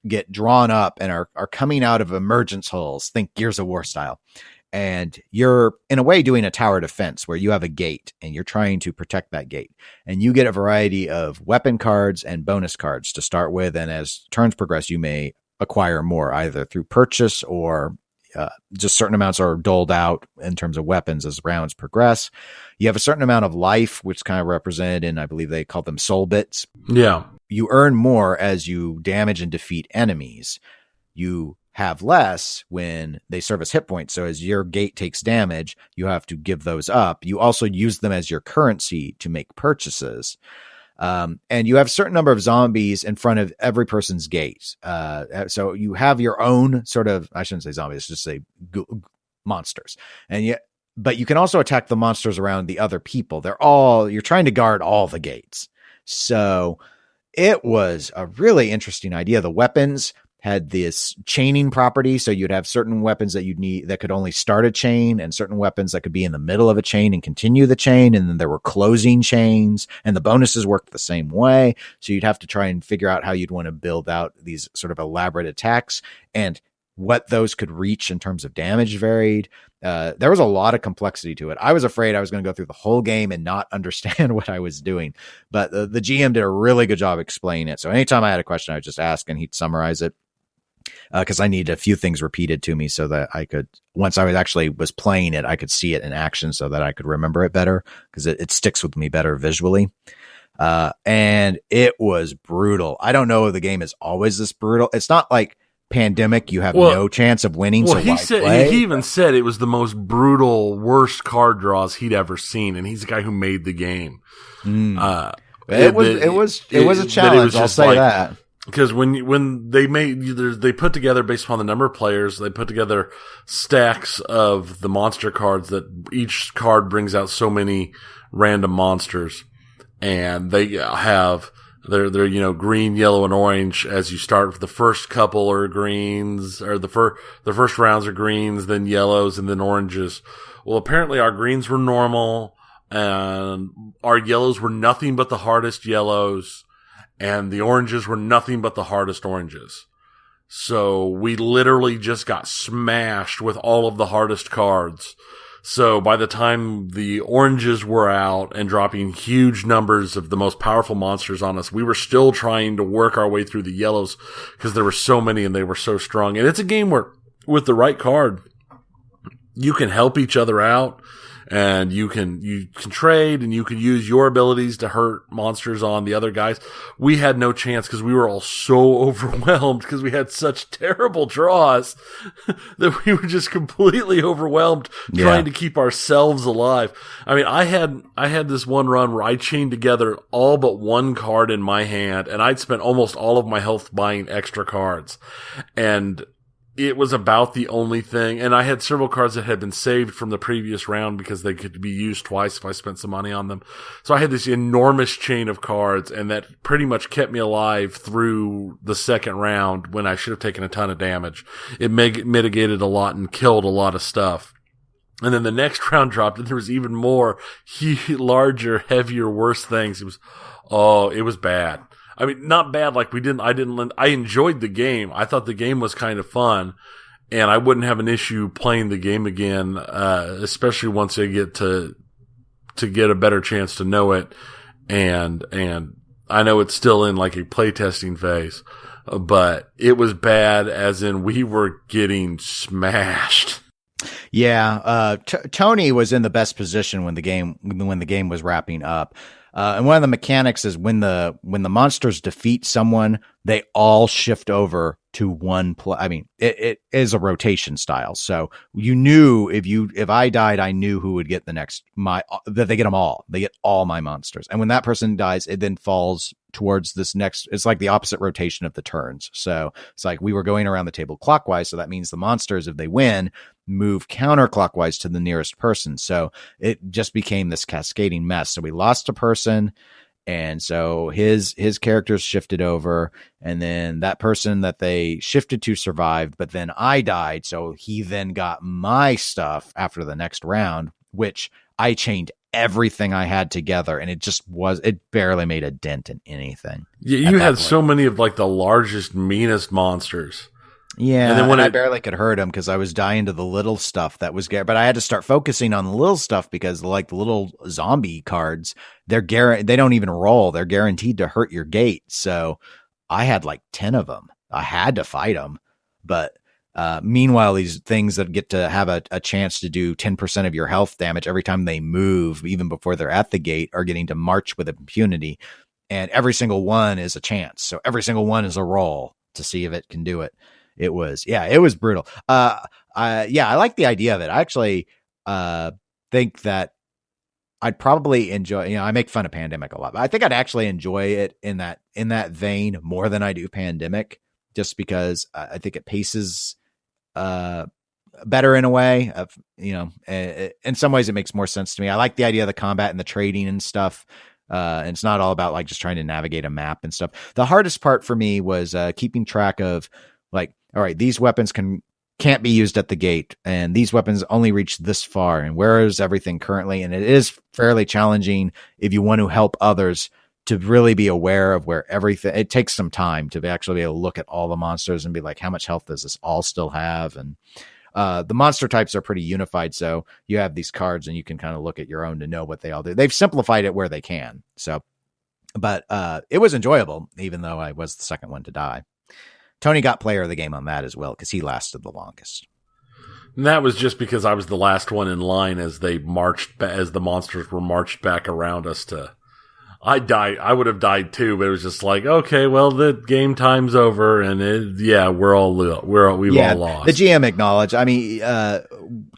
get drawn up and are coming out of emergence holes. Think Gears of War style. And you're in a way doing a tower defense where you have a gate and you're trying to protect that gate. And you get a variety of weapon cards and bonus cards to start with. And as turns progress, you may acquire more either through purchase or just certain amounts are doled out in terms of weapons as rounds progress. You have a certain amount of life, which is kind of represented in, I believe they call them soul bits. Yeah. You earn more as you damage and defeat enemies. You have less when they serve as hit points. So as your gate takes damage, you have to give those up. You also use them as your currency to make purchases. And you have a certain number of zombies in front of every person's gate. So you have your own sort of, I shouldn't say zombies, just say monsters. But you can also attack the monsters around the other people. You're trying to guard all the gates. So it was a really interesting idea. The weapons had this chaining property. So you'd have certain weapons that you'd need that could only start a chain, and certain weapons that could be in the middle of a chain and continue the chain. And then there were closing chains, and the bonuses worked the same way. So you'd have to try and figure out how you'd want to build out these sort of elaborate attacks. And what those could reach in terms of damage varied. There was a lot of complexity to it. I was afraid I was going to go through the whole game and not understand what I was doing, but the GM did a really good job explaining it. So anytime I had a question, I would just ask and he'd summarize it. Because I needed a few things repeated to me so that I could, once I was playing it, I could see it in action so that I could remember it better, because it sticks with me better visually. And it was brutal. I don't know if the game is always this brutal. It's not like Pandemic, you have no chance of winning. Well, so he even said it was the most brutal, worst card draws he'd ever seen, and he's the guy who made the game. It was a challenge. I'll say that. Because when they put together, based upon the number of players, they put together stacks of the monster cards that each card brings out so many random monsters, and they have they're green, yellow, and orange as you start. The first couple are greens, or the first rounds are greens, then yellows, and then oranges. Well, apparently our greens were normal, and our yellows were nothing but the hardest yellows. And the oranges were nothing but the hardest oranges. So we literally just got smashed with all of the hardest cards. So by the time the oranges were out and dropping huge numbers of the most powerful monsters on us, we were still trying to work our way through the yellows because there were so many and they were so strong. And it's a game where, with the right card, you can help each other out. And you can trade, and you can use your abilities to hurt monsters on the other guys. We had no chance because we were all so overwhelmed because we had such terrible draws that we were just completely overwhelmed trying to keep ourselves alive. I mean, I had this one run where I chained together all but one card in my hand, and I'd spent almost all of my health buying extra cards. And it was about the only thing, and I had several cards that had been saved from the previous round because they could be used twice if I spent some money on them. So I had this enormous chain of cards, and that pretty much kept me alive through the second round when I should have taken a ton of damage. It mitigated a lot and killed a lot of stuff. And then the next round dropped, and there was even more larger, heavier, worse things. It was bad. I mean, not bad. Like I enjoyed the game. I thought the game was kind of fun, and I wouldn't have an issue playing the game again, especially once I get to get a better chance to know it. And I know it's still in like a playtesting phase, but it was bad as in we were getting smashed. Yeah. Tony was in the best position when the game was wrapping up. And one of the mechanics is when the monsters defeat someone, they all shift over to one play. I mean, it is a rotation style. So you knew if I died, I knew who would get the next, that they get them all. They get all my monsters. And when that person dies, it then falls towards this next, it's like the opposite rotation of the turns. So it's like we were going around the table clockwise. So that means the monsters, if they win, move counterclockwise to the nearest person. So it just became this cascading mess. So we lost a person, and so his characters shifted over, and then that person that they shifted to survived, but then I died. So he then got my stuff after the next round, which I chained everything I had together, and it barely made a dent in anything. Yeah, you had so many of like the largest, meanest monsters. Yeah, and then when I barely could hurt him because I was dying to the little stuff that was but I had to start focusing on the little stuff because like the little zombie cards, they don't even roll. They're guaranteed to hurt your gate. So I had like 10 of them. I had to fight them. But meanwhile, these things that get to have a chance to do 10% of your health damage every time they move, even before they're at the gate, are getting to march with impunity. And every single one is a chance. So every single one is a roll to see if it can do it. It was brutal. I like the idea of it. I actually think that I'd probably enjoy, I make fun of Pandemic a lot, but I think I'd actually enjoy it in that vein more than I do Pandemic, just because I think it paces better in a way of, in some ways it makes more sense to me. I like the idea of the combat and the trading and stuff. And it's not all about like just trying to navigate a map and stuff. The hardest part for me was keeping track of like, all right, these weapons can't be used at the gate, and these weapons only reach this far, and where is everything currently? And it is fairly challenging if you want to help others to really be aware of where everything, it takes some time to actually be able to look at all the monsters and be like, how much health does this all still have? And the monster types are pretty unified. So you have these cards and you can kind of look at your own to know what they all do. They've simplified it where they can. So, but it was enjoyable, even though I was the second one to die. Tony got player of the game on that as well, because he lasted the longest. And that was just because I was the last one in line as they marched, as the monsters were marched back around us to. I died. I would have died too, but it was just like, okay, well, the game time's over, and we've all lost. The GM acknowledged. I mean,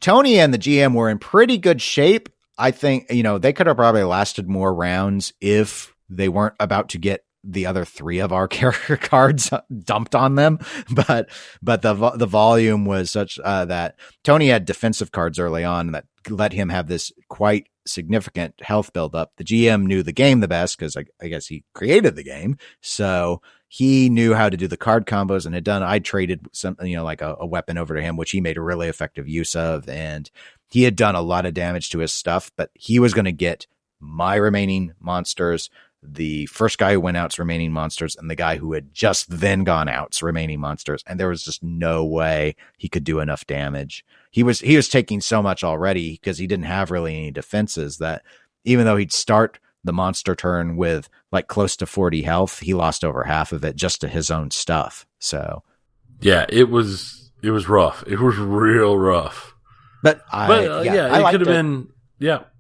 Tony and the GM were in pretty good shape. I think, they could have probably lasted more rounds if they weren't about to get the other 3 of our character cards dumped on them. But the volume was such that Tony had defensive cards early on that let him have this quite significant health buildup. The GM knew the game the best because I guess he created the game. So he knew how to do the card combos and I traded something, like a weapon over to him, which he made a really effective use of. And he had done a lot of damage to his stuff, but he was going to get my remaining monsters, the first guy who went out's remaining monsters, and the guy who had just then gone out's remaining monsters. And there was just no way he could do enough damage. He was taking so much already because he didn't have really any defenses, that even though he'd start the monster turn with like close to 40 health, he lost over half of it just to his own stuff. So yeah, it was rough. It was real rough. But it could have been,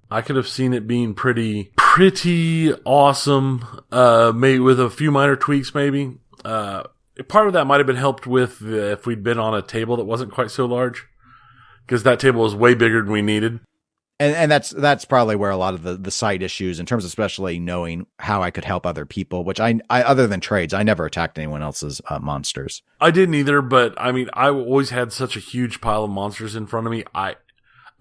I could have seen it being pretty awesome, maybe with a few minor tweaks, maybe. Part of that might have been helped with if we'd been on a table that wasn't quite so large, because that table was way bigger than we needed. And that's probably where a lot of the side issues, in terms of especially knowing how I could help other people, which I other than trades, I never attacked anyone else's monsters. I didn't either, but I mean, I always had such a huge pile of monsters in front of me.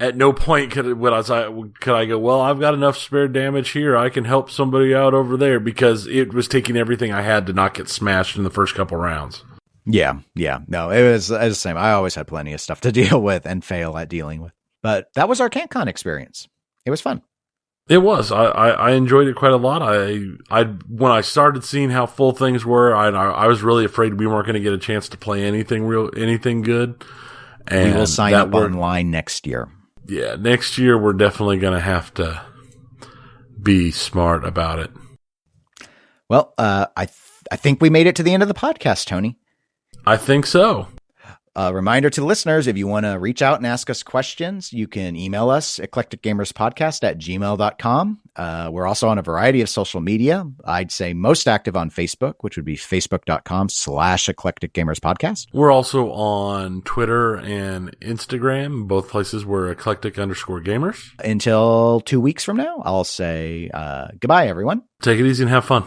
At no point could I go, well, I've got enough spare damage here, I can help somebody out over there, because it was taking everything I had to not get smashed in the first couple rounds. Yeah. No, it was the same. I always had plenty of stuff to deal with and fail at dealing with. But that was our KantCon experience. It was fun. It was. I enjoyed it quite a lot. When I started seeing how full things were, I was really afraid we weren't going to get a chance to play anything good. And we will sign up online next year. Yeah, next year we're definitely going to have to be smart about it. Well, I think we made it to the end of the podcast, Tony. I think so. A reminder to listeners, if you want to reach out and ask us questions, you can email us, eclecticgamerspodcast@gmail.com. We're also on a variety of social media. I'd say most active on Facebook, which would be facebook.com/eclecticgamerspodcast. We're also on Twitter and Instagram, both places we're eclectic_gamers. Until 2 weeks from now, I'll say goodbye, everyone. Take it easy and have fun.